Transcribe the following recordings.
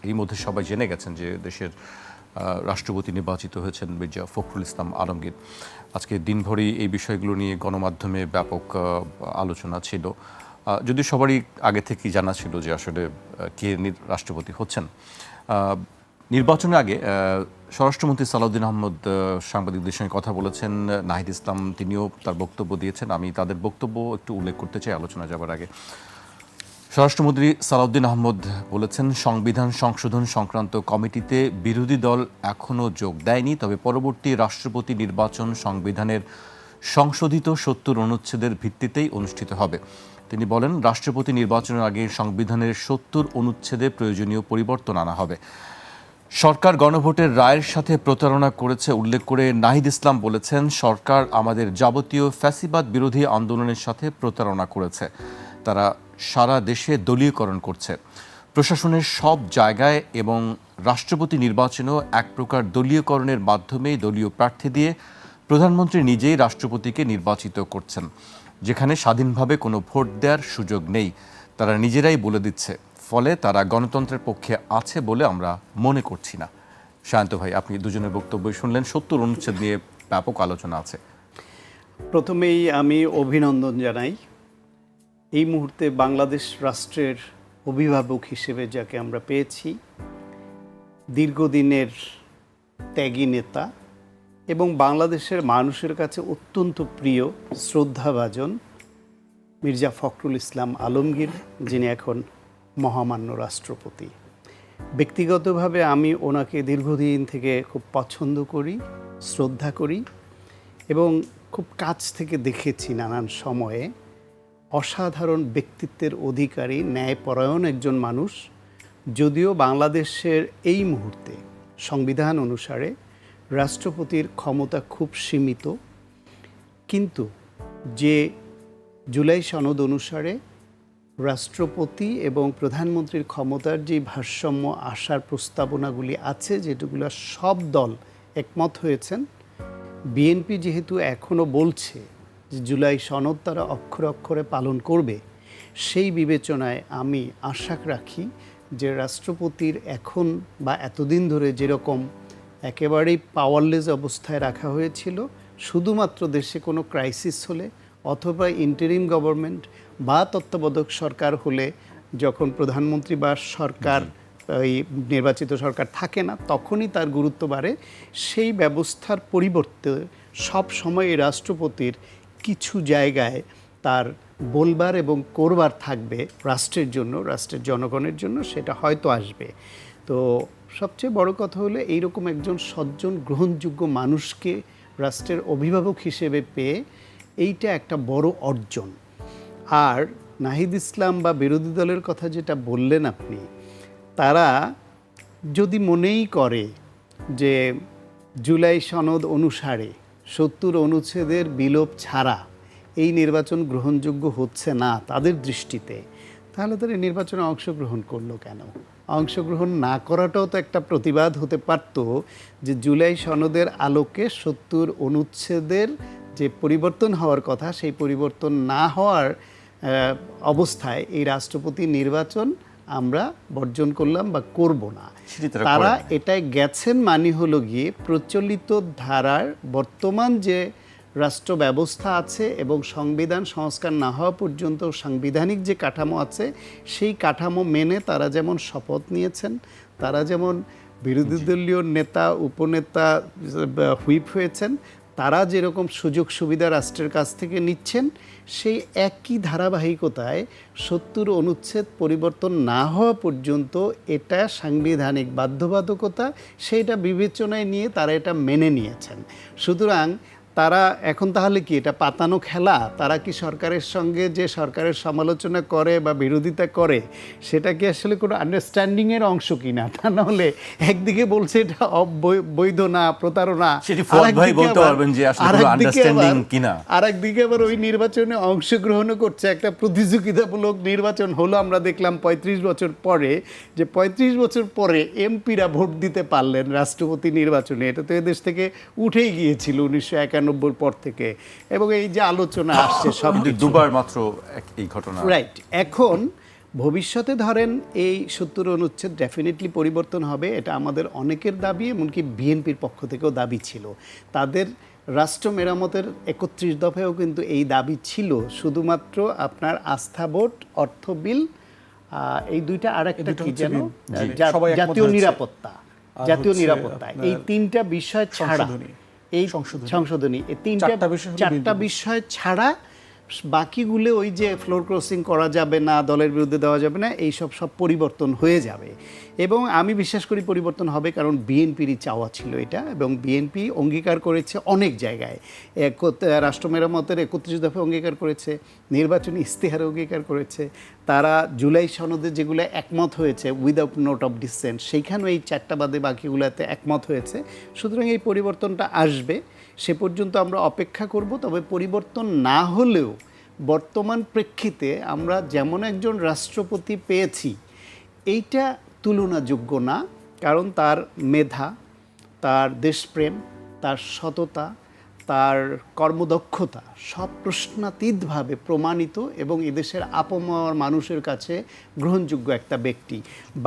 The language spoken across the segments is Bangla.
এই মধ্যে সবাই জেনে গেছেন যে দেশের রাষ্ট্রপতি নির্বাচিত হয়েছেন মির্জা ফখরুল ইসলাম আলমগীর। আজকে দিনভরই এই বিষয়গুলো নিয়ে গণমাধ্যমে ব্যাপক আলোচনা ছিল, যদি সবারই আগে থেকেই জানা ছিল যে আসলে কে রাষ্ট্রপতি হচ্ছেন। নির্বাচনের আগে স্বরাষ্ট্রমন্ত্রী সালাউদ্দিন আহমদ সাংবাদিকদের সঙ্গে কথা বলেছেন, নাহিদ ইসলাম তিনিও তার বক্তব্য দিয়েছেন। আমি তাদের বক্তব্য একটু উল্লেখ করতে চাই আলোচনা যাবার আগে। স্বরাষ্ট্রমন্ত্রী সালাউদ্দিন আহমদ বলেছেন, সংবিধান সংশোধন সংক্রান্ত কমিটিতে বিরোধী দল এখনও যোগ দেয়নি, তবে পরবর্তী রাষ্ট্রপতি নির্বাচন সংবিধানের সংশোধিত ৭০ অনুচ্ছেদের ভিত্তিতেই অনুষ্ঠিত হবে। তিনি বলেন, রাষ্ট্রপতি নির্বাচনের আগে সংবিধানের ৭০ অনুচ্ছেদে প্রয়োজনীয় পরিবর্তন আনা হবে। সরকার গণভোটের রায়ের সাথে প্রতারণা করেছে উল্লেখ করে নাহিদ ইসলাম বলেছেন, সরকার আমাদের যাবতীয় ফ্যাসিবাদ বিরোধী আন্দোলনের সাথে প্রতারণা করেছে। তারা সারা দেশে দলীয়করণ করছে। প্রশাসনের সব জায়গায় এবং রাষ্ট্রপতি নির্বাচনেও এক প্রকার দলীয়করণের মাধ্যমেই দলীয় প্রার্থী দিয়ে প্রধানমন্ত্রী নিজেই রাষ্ট্রপতিকে নির্বাচিত করছেন, যেখানে স্বাধীনভাবে কোনো ভোট দেওয়ার সুযোগ নেই। তারা নিজেরাই বলে দিচ্ছে, ফলে তারা গণতন্ত্রের পক্ষে আছে বলে আমরা মনে করছি না। সায়ন্ত ভাই, আপনি দুজনের বক্তব্য শুনলেন। ৭০ অনুচ্ছেদ নিয়ে ব্যাপক আলোচনা আছে। প্রথমেই আমি অভিনন্দন জানাই এই মুহূর্তে বাংলাদেশ রাষ্ট্রের অভিভাবক হিসেবে যাকে আমরা পেয়েছি, দীর্ঘদিনের ত্যাগী নেতা এবং বাংলাদেশের মানুষের কাছে অত্যন্ত প্রিয় শ্রদ্ধাভাজন মির্জা ফখরুল ইসলাম আলমগীর, যিনি এখন মহামান্য রাষ্ট্রপতি। ব্যক্তিগতভাবে আমি ওনাকে দীর্ঘদিন থেকে খুব পছন্দ করি, শ্রদ্ধা করি এবং খুব কাছ থেকে দেখেছি নানান সময়ে। অসাধারণ ব্যক্তিত্বের অধিকারী, ন্যায়পরায়ণ একজন মানুষ। যদিও বাংলাদেশের এই মুহূর্তে সংবিধান অনুসারে রাষ্ট্রপতির ক্ষমতা খুব সীমিত, কিন্তু যে জুলাই সনদ অনুসারে রাষ্ট্রপতি এবং প্রধানমন্ত্রীর ক্ষমতার যে ভারসাম্য আসার প্রস্তাবনাগুলি আছে, যেগুলো সব দল একমত হয়েছেন, বিএনপি যেহেতু এখনও বলছে যে জুলাই সনদ তারা অক্ষরে অক্ষরে পালন করবে, সেই বিবেচনায় আমি আশা রাখি যে রাষ্ট্রপতির এখন বা এতদিন ধরে যেরকম একেবারেই পাওয়ারলেস অবস্থায় রাখা হয়েছিল, শুধুমাত্র দেশে কোনো ক্রাইসিস হলে অথবা ইন্টারিম গভর্নমেন্ট বা তত্ত্বাবধায়ক সরকার হলে, যখন প্রধানমন্ত্রী বা সরকার এই নির্বাচিত সরকার থাকে না, তখনই তার গুরুত্ব বাড়ে। সেই ব্যবস্থার পরিবর্তে সব সময় রাষ্ট্রপতির কিছু জায়গায় তার বলবার এবং করবার থাকবে রাষ্ট্রের জন্য, রাষ্ট্রের জনগণের জন্য, সেটা হয়তো আসবে। তো সবচেয়ে বড় কথা হলো এইরকম একজন সজ্জন গ্রহণযোগ্য মানুষকে রাষ্ট্রের অভিভাবক হিসেবে পেয়ে এইটা একটা বড় অর্জন। আর নাহিদ ইসলাম বা বিরোধী দলের কথা যেটা বললেন আপনি, তারা যদি মনেই করে যে জুলাই সনদ অনুসারে ৭০ অনুচ্ছেদের বিলোপ ছাড়া এই নির্বাচন গ্রহণযোগ্য হচ্ছে না তাদের দৃষ্টিতে, তাহলে তারা নির্বাচনে অংশগ্রহণ করলো কেন? অংশগ্রহণ না করাটাও তো একটা প্রতিবাদ হতে পারত, যে জুলাই সনদের আলোকে ৭০ অনুচ্ছেদের যে পরিবর্তন হওয়ার কথা, সেই পরিবর্তন না হওয়ার অবস্থায় এই রাষ্ট্রপতি নির্বাচন আমরা বর্জন করলাম বা করব না। তারা এটাই গেছেন মানে হলো গিয়ে প্রচলিত ধারার বর্তমান যে রাষ্ট্র ব্যবস্থা আছে এবং সংবিধান সংস্কার না হওয়া পর্যন্ত সাংবিধানিক যে কাঠামো আছে, সেই কাঠামো মেনে তারা যেমন শপথ নিয়েছেন, তারা যেমন বিরোধী দলীয় নেতা উপনেতা হুইপ হয়েছেন, তারা যেরকম সুযোগ সুবিধা রাষ্ট্রের কাছ থেকে নিচ্ছেন, সেই একই ধারাবাহিকতায় ৭০ অনুচ্ছেদ পরিবর্তন না হওয়া পর্যন্ত এটা সাংবিধানিক বাধ্যবাধকতা, সেইটা বিবেচনায় নিয়ে তারা এটা মেনে নিয়েছেন। সুতরাং তারা এখন তাহলে কি এটা পাতানো খেলা? তারা কি সরকারের সঙ্গে যে সরকারের সমালোচনা করে বা বিরোধিতা করে, সেটা কি আসলে কোনো আন্ডারস্ট্যান্ডিংয়ের অংশ কিনা? তা নাহলে একদিকে বলছে এটা বৈধ না, প্রতারণা, আর একদিকে আবার ওই নির্বাচনে অংশগ্রহণও করছে। একটা প্রতিযোগিতামূলক নির্বাচন হলো, আমরা দেখলাম ৩৫ বছর পরে, যে ৩৫ বছর পরে এমপিরা ভোট দিতে পারলেন রাষ্ট্রপতি নির্বাচনে। এটা তো এদেশ থেকে উঠেই গিয়েছিল ১৯৯১ পর থেকে, এবং এই যে আলোচনা আসছে সব দুবার মাত্র এই ঘটনা, রাইট। এখন ভবিষ্যতে ধরেন এই ৭০ অনুচ্ছেদ ডেফিনেটলি পরিবর্তন হবে, এটা আমাদের অনেকের দাবি, এমনকি বিএনপির পক্ষ থেকেও দাবি ছিল। তাদের রাষ্ট্র মেরামতের ৩১ দফায়ও কিন্তু এই দাবি ছিল, শুধুমাত্র আপনার আস্থা ভোট, অর্থ বিল, এই দুইটা আর একটা কি যেন জাতীয় নিরাপত্তা, জাতীয় নিরাপত্তা, এই তিনটা বিষয় ছাড়া, এই সংশোধনী, এই চারটা বিষয় ছাড়া বাকিগুলো ওই যে ফ্লোর ক্রসিং করা যাবে না, দলের বিরুদ্ধে দেওয়া যাবে না, এইসব সব পরিবর্তন হয়ে যাবে। এবং আমি বিশ্বাস করি পরিবর্তন হবে, কারণ বিএনপিরই চাওয়া ছিল এটা, এবং বিএনপি অঙ্গীকার করেছে অনেক জায়গায়, রাষ্ট্র মেরামতের ৩১ দফা অঙ্গীকার করেছে, নির্বাচনী ইস্তেহারে অঙ্গীকার করেছে, তারা জুলাই সনদে যেগুলো একমত হয়েছে উইদাউট নোট অফ ডিসেন্ট, সেইখানেও এই চারটা বাদে বাকিগুলোতে একমত হয়েছে। সুতরাং এই পরিবর্তনটা আসবে, সে পর্যন্ত আমরা অপেক্ষা করব। তবে পরিবর্তন না হলেও বর্তমান প্রেক্ষিতে আমরা যেমন একজন রাষ্ট্রপতি পেয়েছি, এইটা তুলনাযোগ্য না, কারণ তার মেধা, তার দেশপ্রেম, তার সততা, তার কর্মদক্ষতা সব প্রশ্নাতীতভাবে প্রমাণিত এবং এদেশের আপামর মানুষের কাছে গ্রহণযোগ্য একটা ব্যক্তি।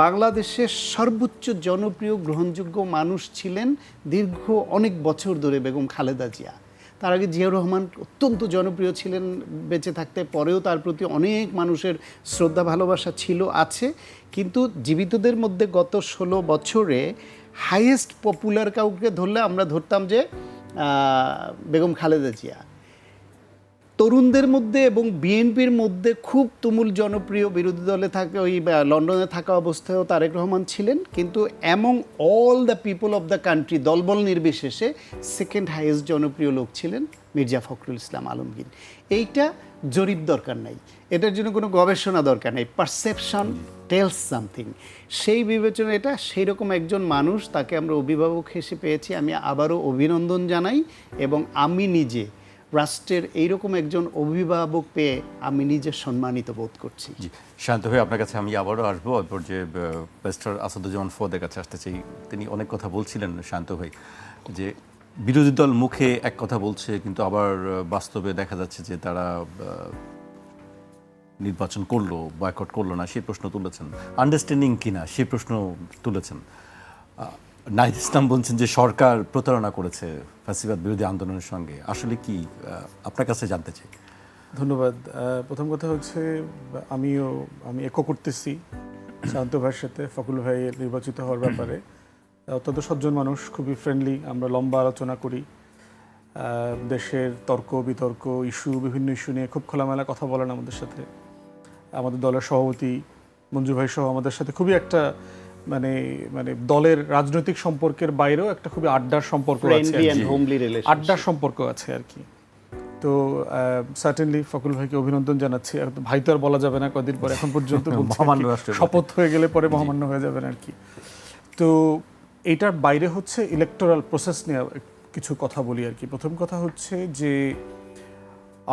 বাংলাদেশের সর্বোচ্চ জনপ্রিয় গ্রহণযোগ্য মানুষ ছিলেন দীর্ঘ অনেক বছর ধরে বেগম খালেদা জিয়া। তার আগে জিয়াউর রহমান অত্যন্ত জনপ্রিয় ছিলেন বেঁচে থাকতে, পরেও তার প্রতি অনেক মানুষের শ্রদ্ধা ভালোবাসা ছিল, আছে। কিন্তু জীবিতদের মধ্যে গত ১৬ বছরে হাইয়েস্ট পপুলার কাউকে ধরলে আমরা ধরতাম যে বেগম খালেদা জিয়া। তরুণদের মধ্যে এবং বিএনপির মধ্যে খুব তুমুল জনপ্রিয়, বিরোধী দলে থাকে, ওই লন্ডনে থাকা অবস্থায়ও তারেক রহমান ছিলেন। কিন্তু among all the people of the country, দলবল নির্বিশেষে সেকেন্ড হাইয়েস্ট জনপ্রিয় লোক ছিলেন মির্জা ফখরুল ইসলাম আলমগীর। এইটা জরিপ দরকার নাই, এটার জন্য কোনো গবেষণা দরকার নেই, পারসেপশন টেলস সামথিং। সেই বিবেচনা এটা, সেই রকম একজন মানুষ, তাকে আমরা অভিভাবক হিসেবে পেয়েছি। আমি আবারও অভিনন্দন জানাই, এবং আমি নিজে রাষ্ট্রের এইরকম একজন অভিভাবক পেয়ে আমি নিজে সম্মানিত বোধ করছি। জি, শান্ত ভাই, আপনার কাছে আমি আবারও আসবো। অল্পর যে ব্যারিস্টার আসাদুজ্জামান ফোয়াদের কাছে আসতে চাই। তিনি অনেক কথা বলছিলেন শান্ত ভাই, যে বিরোধী দল মুখে এক কথা বলছে, কিন্তু আবার বাস্তবে দেখা যাচ্ছে যে তারা নির্বাচন করলো, বয়কট করলো না, সেই প্রশ্ন তুলেছেন। আন্ডারস্ট্যান্ডিং কিনা সেই প্রশ্ন তুলেছেন। নাহিদ ইসলাম বলছেন যে সরকার প্রতারণা করেছে ফ্যাসিবাদ বিরোধী আন্দোলনের সঙ্গে। আসলে কি, আপনার কাছে জানতে চাই। ধন্যবাদ। প্রথম কথা হচ্ছে, আমি একো করতেছি শান্ত ভাইয়ের সাথে ফখরুল ভাইয়ের নির্বাচিত হওয়ার ব্যাপারে। অত্যন্ত সজ্জন মানুষ, খুবই ফ্রেন্ডলি, আমরা লম্বা আলোচনা করি। দেশের তর্ক বিতর্ক, বিভিন্ন ইস্যু নিয়ে খুব খোলামেলা কথা বলেন আমাদের সাথে। আমাদের দলের সভাপতি মঞ্জু ভাই সহ আমাদের সাথে খুবই একটা মানে দলের রাজনৈতিক সম্পর্কের বাইরেও একটা খুবই আড্ডার সম্পর্ক আছে, আড্ডার সম্পর্ক আছে আর কি। তো সার্টেনলি ফখরুল ভাইকে অভিনন্দন জানাচ্ছি। আর ভাই তো আর বলা যাবে না কদিন পরে, এখন পর্যন্ত শপথ হয়ে গেলে পরে মহামান্য হয়ে যাবেন আর কি। তো এইটার বাইরে হচ্ছে ইলেকটোরাল প্রসেস নিয়ে কিছু কথা বলি আর কি। প্রথম কথা হচ্ছে যে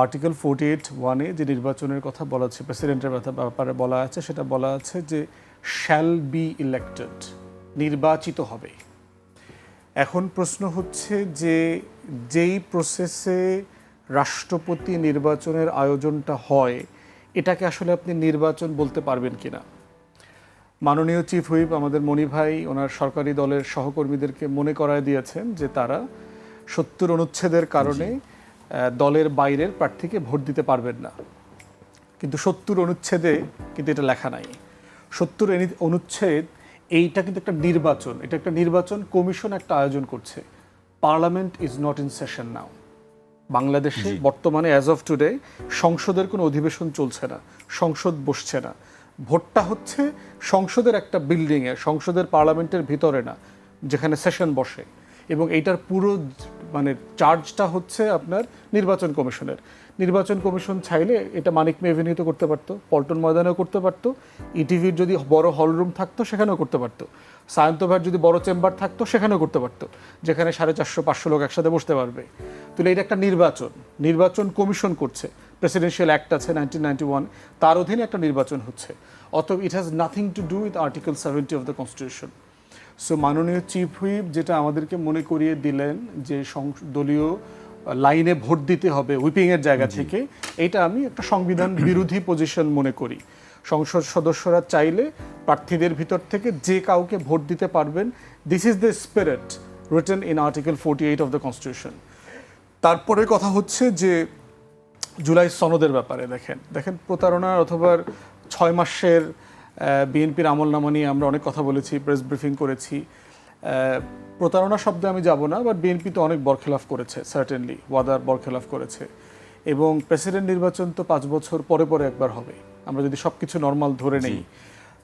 আর্টিকেল 48(1)-এ যে নির্বাচনের কথা বলা আছে, প্রেসিডেন্টের ব্যাপারে বলা আছে, সেটা বলা আছে যে শ্যাল বি ইলেক্টেড, নির্বাচিত হবে। এখন প্রশ্ন হচ্ছে যে যেই প্রসেসে রাষ্ট্রপতি নির্বাচনের আয়োজনটা হয়, এটাকে আসলে আপনি নির্বাচন বলতে পারবেন কিনা। মাননীয় চিফ হুইপ আমাদের মনি ভাই ওনার সরকারি দলের সহকর্মীদেরকে মনে করায় দিয়েছেন যে তারা ৭০ অনুচ্ছেদের কারণে দলের বাইরের প্রার্থীকে ভোট দিতে পারবেন না। কিন্তু ৭০ অনুচ্ছেদে কিন্তু এটা লেখা নাই। ৭০ অনুচ্ছেদ এইটা কিন্তু একটা নির্বাচন, এটা একটা নির্বাচন কমিশন একটা আয়োজন করছে। Parliament is not in session now. বাংলাদেশে বর্তমানে অ্যাজ অফ টুডে সংসদের কোনো অধিবেশন চলছে না, সংসদ বসছে না। ভোটটা হচ্ছে সংসদের একটা বিল্ডিংয়ে, সংসদের পার্লামেন্টের ভিতরে না, যেখানে সেশন বসে। এবং এইটার পুরো চার্জটা হচ্ছে আপনার নির্বাচন কমিশনের। নির্বাচন কমিশন চাইলে এটা মানিক মে এভিনিউতে করতে পারতো, পল্টন ময়দানেও করতে পারতো, ইটিভির যদি বড় হলরুম থাকতো সেখানেও করতে পারতো, সায়ন্ত ভাইয়ের যদি বড় চেম্বার থাকতো সেখানেও করতে পারতো, যেখানে 450-500 লোক একসাথে বসতে পারবে। তাহলে এটা একটা নির্বাচন কমিশন করছে। প্রেসিডেন্সিয়াল অ্যাক্ট আছে 1991, তার অধীনে একটা নির্বাচন হচ্ছে। অতএব it has nothing to do with article 70 of the constitution. So মাননীয় চিফ হুইপ যেটা আমাদেরকে মনে করিয়ে দিলেন যে দলীয় লাইনে ভোট দিতে হবে হুইপিংয়ের জায়গা থেকে, এটা আমি একটা সংবিধান বিরোধী পজিশন মনে করি। সংসদ সদস্যরা চাইলে প্রার্থীদের ভিতর থেকে যে কাউকে ভোট দিতে পারবেন। This is the spirit written in article 48 of the constitution. তারপরে কথা হচ্ছে যে জুলাই সনদের ব্যাপারে দেখেন প্রতারণার অথবা 6 মাসের বিএনপির আমলনামা নিয়ে আমরা অনেক কথা বলেছি, প্রেস ব্রিফিং করেছি। প্রতারণা শব্দে আমি যাব না, বাট বিএনপি তো অনেক বরখেলাফ করেছে, সার্টেনলি ওয়াদার বরখেলাফ করেছে। এবং প্রেসিডেন্ট নির্বাচন তো 5 বছর পরে পরে একবার হবে। আমরা যদি সব কিছু নর্মাল ধরে নেই,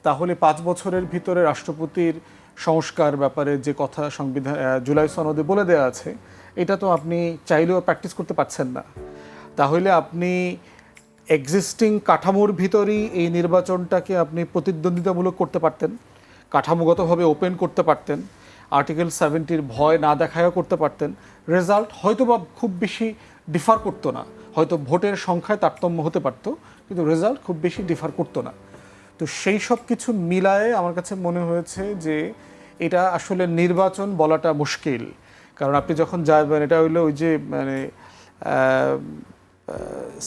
তাহলে 5 বছরের ভিতরে রাষ্ট্রপতির সংস্কার ব্যাপারে যে কথা সংবিধান জুলাই সনদে বলে দেওয়া আছে, এটা তো আপনি চাইলেও প্র্যাকটিস করতে পারছেন না। তাহলে আপনি এক্সিস্টিং কাঠামোর ভিতরেই এই নির্বাচনটাকে আপনি প্রতিদ্বন্দ্বিতামূলক করতে পারতেন, কাঠামোগতভাবে ওপেন করতে পারতেন, আর্টিকেল 70-র ভয় না দেখায়ও করতে পারতেন। রেজাল্ট হয়তো বা খুব বেশি ডিফার করতো না, হয়তো ভোটের সংখ্যায় তারতম্য হতে পারতো, কিন্তু রেজাল্ট খুব বেশি ডিফার করতো না। তো সেই সব কিছু মিলায়ে আমার কাছে মনে হয়েছে যে এটা আসলে নির্বাচন বলাটা মুশকিল। কারণ আপনি যখন যাবেন, এটা হইলো ওই যে মানে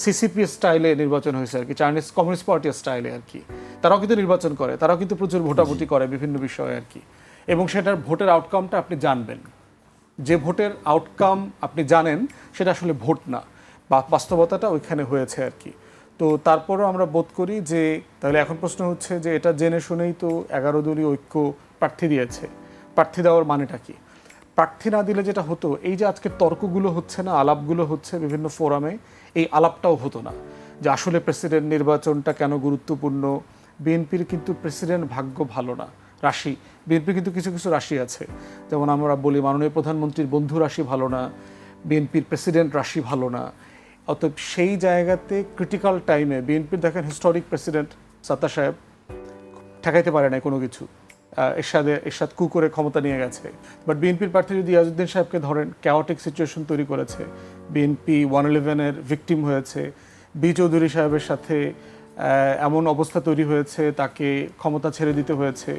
সিসিপি স্টাইলে নির্বাচন হয়েছে আর কি, চাইনিজ কমিউনিস্ট পার্টি স্টাইলে আর কি। তারাও কিন্তু নির্বাচন করে, তারাও কিন্তু প্রচুর ভোটাভুটি করে বিভিন্ন বিষয়ে আর কি। এবং সেটার ভোটের আউটকামটা আপনি জানবেন। যে ভোটের আউটকাম আপনি জানেন সেটা আসলে ভোট না, বাস্তবতাটা ওইখানে হয়েছে আর কি। তো তারপরও আমরা বোধ করি যে তাহলে এখন প্রশ্ন হচ্ছে যে এটা জেনে শুনেই তো 11 দলীয় ঐক্য প্রার্থী দিয়েছে, প্রার্থী দেওয়ার মানেটা কি? প্রার্থী না দিলে যেটা হতো, এই যে আজকে তর্কগুলো হচ্ছে না, আলাপগুলো হচ্ছে বিভিন্ন ফোরামে, এই আলাপটাও হতো না যে আসলে প্রেসিডেন্ট নির্বাচনটা কেন গুরুত্বপূর্ণ। বিএনপির কিন্তু প্রেসিডেন্ট ভাগ্য ভালো না, রাশি। বিএনপির কিন্তু কিছু কিছু রাশি আছে, যেমন আমরা বলি মাননীয় প্রধানমন্ত্রীর বন্ধু রাশি ভালো না, বিএনপির প্রেসিডেন্ট রাশি ভালো না। অতএব সেই জায়গাতে ক্রিটিক্যাল টাইমে বিএনপির দেখেন হিস্টোরিক প্রেসিডেন্ট সাত্তার সাহেব ঠেকাইতে পারে না কোনো কিছু, এরশাদ কু করে ক্ষমতা নিয়ে গেছে। বাট বিএনপির প্রার্থী যদি ইয়াজউদ্দিন সাহেবকে ধরেন, ক্যাওটিক সিচুয়েশন তৈরি করেছে, বিএনপি 111-এর ভিকটিম হয়েছে, বি চৌধুরী সাহেবের সাথে এমন অবস্থা তৈরি হয়েছে তাকে ক্ষমতা ছেড়ে দিতে হয়েছে।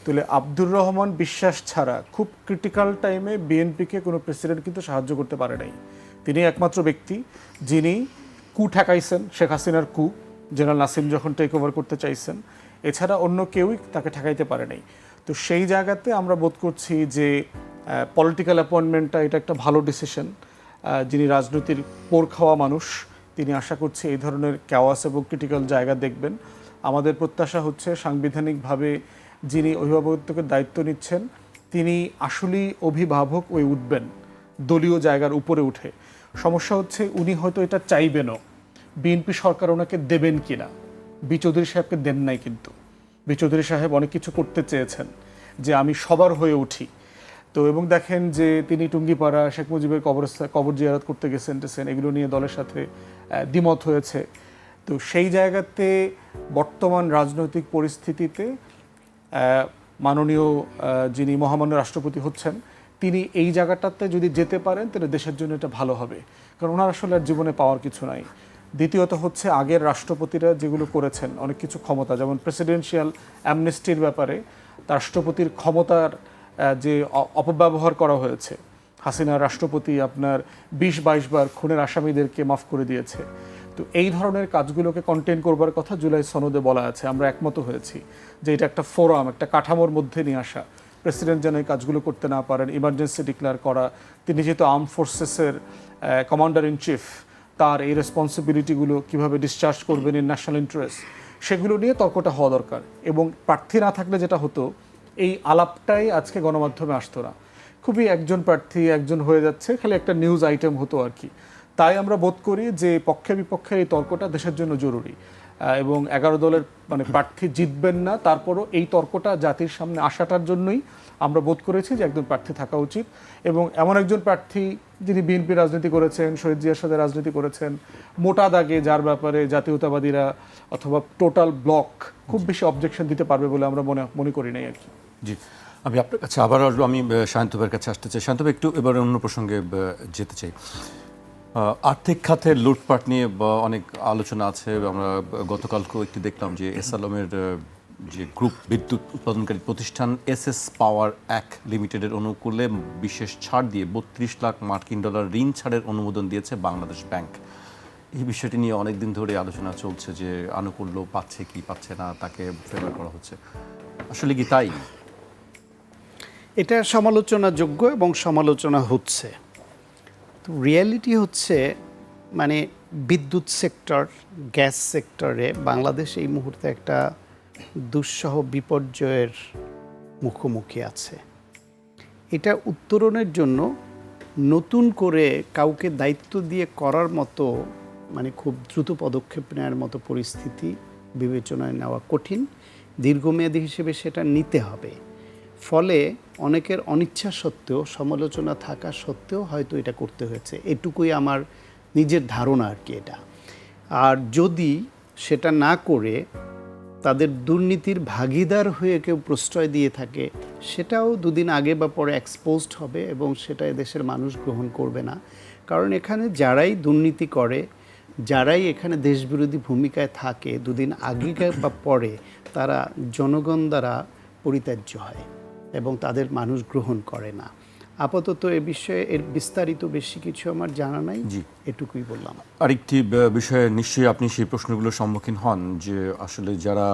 তাহলে আব্দুর রহমান বিশ্বাস ছাড়া খুব ক্রিটিক্যাল টাইমে বিএনপিকে কোনো প্রেসিডেন্ট কিন্তু সাহায্য করতে পারে নাই। তিনি একমাত্র ব্যক্তি যিনি কু ঠেকাইছেন, শেখ হাসিনার কু, জেনারেল নাসিম যখন টেক ওভার করতে চাইছেন। এছাড়া অন্য কেউই তাকে ঠেকাইতে পারে নাই। তো সেই জায়গাতে আমরা বোধ করছি যে পলিটিক্যাল অ্যাপয়েন্টমেন্টটা এটা একটা ভালো ডিসিশন। যিনি রাজনীতির পোর খাওয়া মানুষ, তিনি আশা করছি এই ধরনের ক্যাওয়াস এবং ক্রিটিক্যাল জায়গা দেখবেন। আমাদের প্রত্যাশা হচ্ছে সাংবিধানিকভাবে যিনি অভিভাবকত্বের দায়িত্ব নিচ্ছেন তিনি আসলেই অভিভাবক হয়ে উঠবেন, দলীয় জায়গার উপরে উঠে। সমস্যা হচ্ছে উনি হয়তো এটা চাইবেনও, বিএনপি সরকার ওনাকে দেবেন কিনা। বি চৌধুরী সাহেবকে দেন নাই, কিন্তু বি চৌধুরী সাহেব অনেক কিছু করতে চেয়েছেন যে আমি সবার হয়ে উঠি। তো এবং দেখেন যে তিনি টুঙ্গিপাড়া শেখ মুজিবের কবর জিয়ারত করতে গেছেন, এগুলো নিয়ে দলের সাথে দ্বিমত হয়েছে। তো সেই জায়গাতে বর্তমান রাজনৈতিক পরিস্থিতিতে মাননীয় যিনি মহামান্য রাষ্ট্রপতি হচ্ছেন, তিনি এই জায়গাটাতে যদি যেতে পারেন তাহলে দেশের জন্য এটা ভালো হবে, কারণ ওনার আসলে আর জীবনে পাওয়ার কিছু নাই। দ্বিতীয়ত হচ্ছে আগের রাষ্ট্রপতিরা যেগুলো করেছেন অনেক কিছু ক্ষমতা, যেমন প্রেসিডেন্সিয়াল অ্যামনেস্টির ব্যাপারে রাষ্ট্রপতির ক্ষমতার যে অপব্যবহার করা হয়েছে। হাসিনা রাষ্ট্রপতি আপনার 20-22 বার খুনের আসামিদেরকে মাফ করে দিয়েছে। তো এই ধরনের কাজগুলোকে কন্টেইন করবার কথা জুলাই সনদে বলা আছে, আমরা একমত হয়েছি যে এটা একটা ফোরাম, একটা কাঠামোর মধ্যে নিয়ে আসা। প্রেসিডেন্ট যেন এই কাজগুলো করতে না পারেন, ইমার্জেন্সি ডিক্লেয়ার করা, তিনি যেহেতু আর্ম ফোর্সেসের কমান্ডার ইন চিফ, তার এই রেসপন্সিবিলিটিগুলো কীভাবে ডিসচার্জ করবেন ইন ন্যাশনাল ইন্টারেস্ট, সেগুলো নিয়ে তর্কটা হওয়া দরকার। এবং প্রার্থী না থাকলে যেটা হতো, এই আলাপটাই আজকে গণমাধ্যমে আসতো না, খুবই একজন প্রার্থী একজন হয়ে যাচ্ছে, খালি একটা নিউজ আইটেম হতো আর কি। তাই আমরা বোধ করি যে পক্ষে বিপক্ষে এই তর্কটা দেশের জন্য জরুরি। এবং 11 দলের মানে প্রার্থী জিতবেন না, তারপরও এই তর্কটা জাতির সামনে আসাটার জন্যই আমরা বোধ করেছি যে একজন প্রার্থী থাকা উচিত। এবং এমন একজন প্রার্থী যিনি বিএনপি রাজনীতি করেছেন, শহীদ জিয়ার সাথে রাজনীতি করেছেন, মোটা দাগে যার ব্যাপারে জাতীয়তাবাদীরা অথবা টোটাল ব্লক খুব বেশি অবজেকশন দিতে পারবে বলে আমরা মনে করি নাই আর কি। জি, আমি আপনার কাছে আবার আসবো, আমি শান্ত ভাইয়ের কাছে আসতে চাই। শান্ত ভাই, একটু এবার অন্য প্রসঙ্গে যেতে চাই। আর্থিক খাতের লুটপাট নিয়ে অনেক আলোচনা আছে। আমরা গতকালকেও একটি দেখলাম যে এস আলমের যে গ্রুপ বিদ্যুৎ উৎপাদনকারী প্রতিষ্ঠান এসএস পাওয়ার এক লিমিটেডের অনুকূলে বিশেষ ছাড় দিয়ে 32 লাখ মার্কিন ডলার ঋণ ছাড়ের অনুমোদন দিয়েছে বাংলাদেশ ব্যাংক। এই বিষয়টি নিয়ে অনেক দিন ধরে আলোচনা চলছে যে আনুকূল্য পাচ্ছে কি পাচ্ছে না, তাকে ফেভার করা হচ্ছে, আসলে কি তাই? এটা সমালোচনাযোগ্য এবং সমালোচনা হচ্ছে। তো রিয়ালিটি হচ্ছে মানে বিদ্যুৎ সেক্টর, গ্যাস সেক্টরে বাংলাদেশ এই মুহূর্তে একটা দুঃসহ বিপর্যয়ের মুখোমুখি আছে। এটা উত্তরণের জন্য নতুন করে কাউকে দায়িত্ব দিয়ে করার মতো মানে খুব দ্রুত পদক্ষেপ নেওয়ার মতো পরিস্থিতি বিবেচনায় নেওয়া কঠিন। দীর্ঘমেয়াদী হিসেবে সেটা নিতে হবে। ফলে অনেকের অনিচ্ছা সত্ত্বেও, সমালোচনা থাকা সত্ত্বেও হয়তো এটা করতে হয়েছে, এটুকুই আমার নিজের ধারণা আর কি এটা। আর যদি সেটা না করে তাদের দুর্নীতির ভাগিদার হয়ে কেউ প্রশ্রয় দিয়ে থাকে, সেটাও দুদিন আগে বা পরে এক্সপোজড হবে এবং সেটা দেশের মানুষ গ্রহণ করবে না। কারণ এখানে যারাই দুর্নীতি করে, যারাই এখানে দেশবিরোধী ভূমিকায় থাকে, দুদিন আগে বা পরে তারা জনগণ দ্বারা পরিত্যাজ্য হয় এবং তাদের মানুষ গ্রহণ করে না। আপাতত এ বিষয়ে এর বিস্তারিত বেশি কিছু আমার জানা নাই, এটুকুই বললাম। আরেকটি বিষয়ে নিশ্চয়ই আপনি সেই প্রশ্নগুলোর সম্মুখীন হন যে আসলে যারা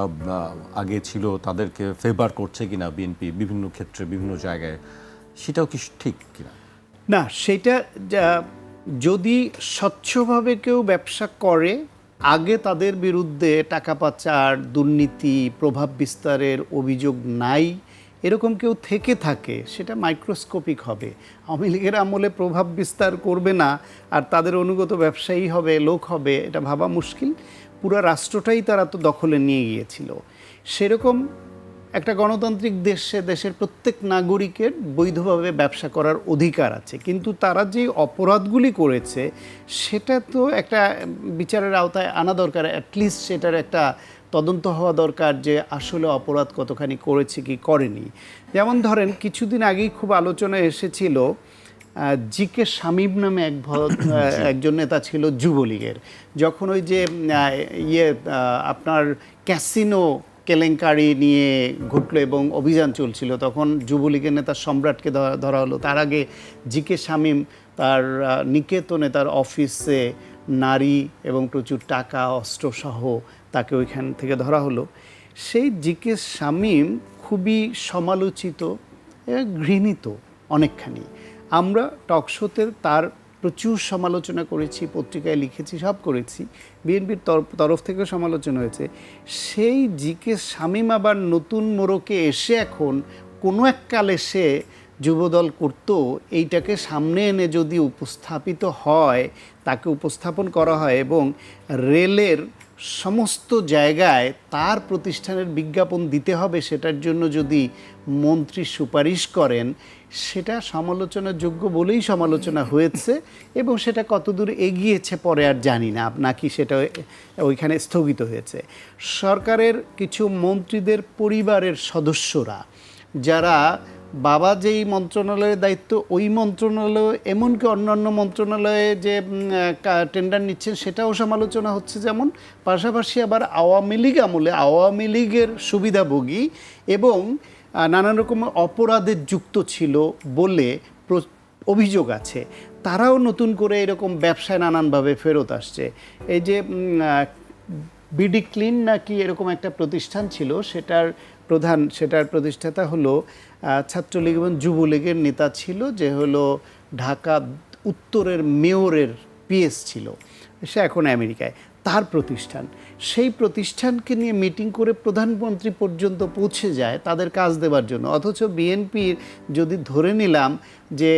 আগে ছিল তাদেরকে ফেভার করছে কিনা বিএনপি বিভিন্ন ক্ষেত্রে বিভিন্ন জায়গায়, সেটাও কি ঠিক কিনা? না, সেটা যদি স্বচ্ছভাবে কেউ ব্যবসা করে, আগে তাদের বিরুদ্ধে টাকা পাচার, দুর্নীতি, প্রভাব বিস্তারের অভিযোগ নাই, এরকম কেউ থেকে থাকে, সেটা মাইক্রোস্কোপিক হবে। আওয়ামী লীগের আমলে প্রভাব বিস্তার করবে না আর তাদের অনুগত ব্যবসায়ী হবে, লোক হবে, এটা ভাবা মুশকিল। পুরো রাষ্ট্রটাই তারা তো দখলে নিয়ে গিয়েছিল। সেরকম একটা গণতান্ত্রিক দেশে দেশের প্রত্যেক নাগরিকের বৈধভাবে ব্যবসা করার অধিকার আছে, কিন্তু তারা যে অপরাধগুলি করেছে সেটা তো একটা বিচারের আওতায় আনা দরকার। অ্যাটলিস্ট সেটার একটা তদন্ত হওয়া দরকার যে আসলে অপরাধ কতখানি করেছে কি করেনি। যেমন ধরেন কিছুদিন আগেই খুব আলোচনায় এসেছিল জি.কে. শামীম নামে একজন নেতা ছিল যুবলীগের, যখন ওই যে আপনার ক্যাসিনো কেলেঙ্কারি নিয়ে ঘটলো এবং অভিযান চলছিল, তখন যুবলীগের নেতা সম্রাটকে ধরা হলো। তার আগে জি.কে. শামীম তার নিকেতনে তার অফিসে নারী এবং প্রচুর টাকা অস্ত্রসহ তাকে ওইখান থেকে ধরা হলো। সেই জি.কে. শামীম খুবই সমালোচিত, ঘৃণিত অনেকখানি। আমরা টকশোতে তার প্রচুর সমালোচনা করেছি, পত্রিকায় লিখেছি, সব করেছি, বিএনপির তরফ থেকে সমালোচনা হয়েছে। সেই জি.কে. শামীম আবার নতুন মোড়কে এসে এখন কোনো এক কালে সে যুবদল করত, এইটাকে সামনে এনে যদি উপস্থাপিত হয়, তাকে উপস্থাপন করা হয় এবং রেলের সমস্ত জায়গায় তার প্রতিষ্ঠানের বিজ্ঞাপন দিতে হবে, সেটার জন্য যদি মন্ত্রী সুপারিশ করেন, সেটা সমালোচনার যোগ্য বলেই সমালোচনা হয়েছে এবং সেটা কতদূর এগিয়েছে পরে আর জানি না, নাকি সেটা ওইখানে স্থগিত হয়েছে। সরকারের কিছু মন্ত্রীদের পরিবারের সদস্যরা, যারা বাবা যেই মন্ত্রণালয়ের দায়িত্ব, ওই মন্ত্রণালয় এমনকি অন্যান্য মন্ত্রণালয়ে যে টেন্ডার নিচ্ছেন সেটাও সমালোচনা হচ্ছে। যেমন পাশাপাশি আবার আওয়ামী লীগ আমলে আওয়ামী লীগের সুবিধাভোগী এবং নানান রকম অপরাধে যুক্ত ছিল বলে অভিযোগ আছে, তারাও নতুন করে এরকম ব্যবসায় নানানভাবে ফেরত আসছে। এই যে বিডি ক্লিন নাকি এরকম একটা প্রতিষ্ঠান ছিল, সেটার প্রতিষ্ঠাতা হলো ছাত্রলীগ এবং যুবলীগের নেতা ছিল, যে হলো ঢাকা উত্তরের মেয়রের পিএস ছিল, সে এখন আমেরিকায়, তার প্রতিষ্ঠান। সেই প্রতিষ্ঠানকে নিয়ে মিটিং করে প্রধানমন্ত্রী পর্যন্ত পৌঁছে যায় তাদের কাজ দেওয়ার জন্য। অথচ বিএনপির যদি ধরে নিলাম যে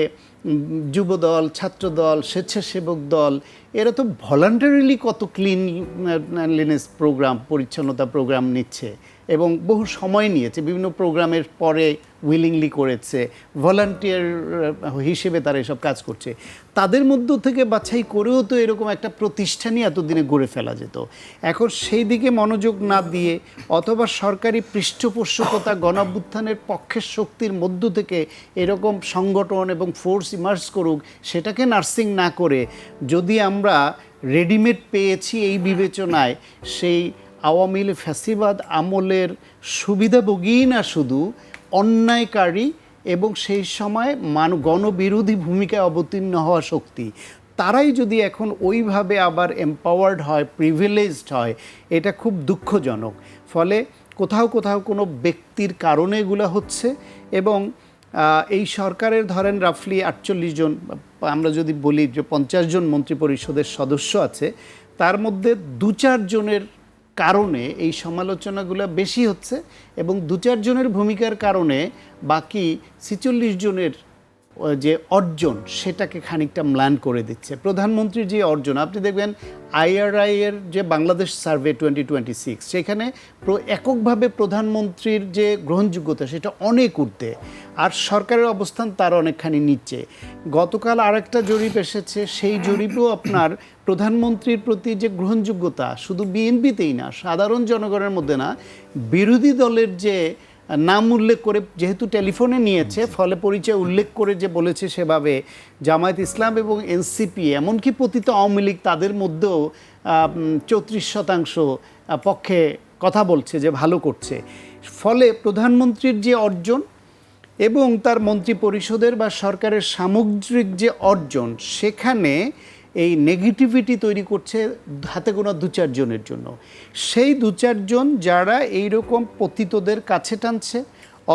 যুবদল, ছাত্রদল, স্বেচ্ছাসেবক দল, এরা তো ভলান্টারিলি কত ক্লিনলিনেস প্রোগ্রাম, পরিচ্ছন্নতা প্রোগ্রাম নিচ্ছে এবং বহু সময় নিয়েছে, বিভিন্ন প্রোগ্রামের পরে উইলিংলি করেছে, ভলান্টিয়ার হিসেবে তারা এসব কাজ করছে। তাদের মধ্য থেকে বাছাই করেও তো এরকম একটা প্রতিষ্ঠানই এতদিনে গড়ে ফেলা যেত। এখন সেই দিকে মনোযোগ না দিয়ে অথবা সরকারি পৃষ্ঠপোষকতা, গণঅভ্যুত্থানের পক্ষের শক্তির মধ্য থেকে এরকম সংগঠন এবং ফোর্স ইমার্জ করুক, সেটাকে নার্সিং না করে যদি আমরা রেডিমেড পেয়েছি এই বিবেচনায়, সেই আওয়ামী লীগ ফ্যাসিবাদ আমলের সুবিধাভোগী না, শুধু অন্যায়কারী এবং সেই সময় গণবিরোধী ভূমিকায় অবতীর্ণ হওয়া শক্তি, তারাই যদি এখন ওইভাবে আবার এম্পাওয়ার্ড হয়, প্রিভিলেজড হয়, এটা খুব দুঃখজনক। ফলে কোথাও কোথাও কোনো ব্যক্তির কারণে এগুলো হচ্ছে, এবং এই সরকারের ধরেন রাফলি 48 জন, আমরা যদি বলি যে 50 জন মন্ত্রিপরিষদের সদস্য আছে, তার মধ্যে 2-4 জনের কারণে এই সমালোচনাগুলো বেশি হচ্ছে, এবং 2-4 জনের ভূমিকার কারণে বাকি 46 জনের যে অর্জন সেটাকে খানিকটা ম্লান করে দিচ্ছে। প্রধানমন্ত্রীর যে অর্জন, আপনি দেখবেন IRI এর যে বাংলাদেশ সার্ভে 2026, সেখানে এককভাবে প্রধানমন্ত্রীর যে গ্রহণযোগ্যতা সেটা অনেক ঊর্ধ্বে, আর সরকারের অবস্থান তার অনেকখানি নিচে। গতকাল আরেকটা জরিপ এসেছে, সেই জরিপেও আপনার প্রধানমন্ত্রীর প্রতি যে গ্রহণযোগ্যতা শুধু বিএনপিতেই না, সাধারণ জনগণের মধ্যে না, বিরোধী দলের যে নাম উল্লেখ করে, যেহেতু টেলিফোনে নিয়েছে, ফলে পরিচয় উল্লেখ করে যে বলেছে সেভাবে জামায়াত ইসলাম এবং এনসিপি, এমনকি পতিত আওয়ামী লীগ, তাদের মধ্যেও 34% পক্ষে কথা বলছে যে ভালো করছে। ফলে প্রধানমন্ত্রীর যে অর্জন এবং তার মন্ত্রী পরিষদের বা সরকারের সামগ্রিক যে অর্জন, সেখানে এই নেগেটিভিটি তৈরি করছে হাতে গোনা 2-4 জনের জন্য। সেই 2-4 জন যারা এইরকম পতিতদের কাছে টানছে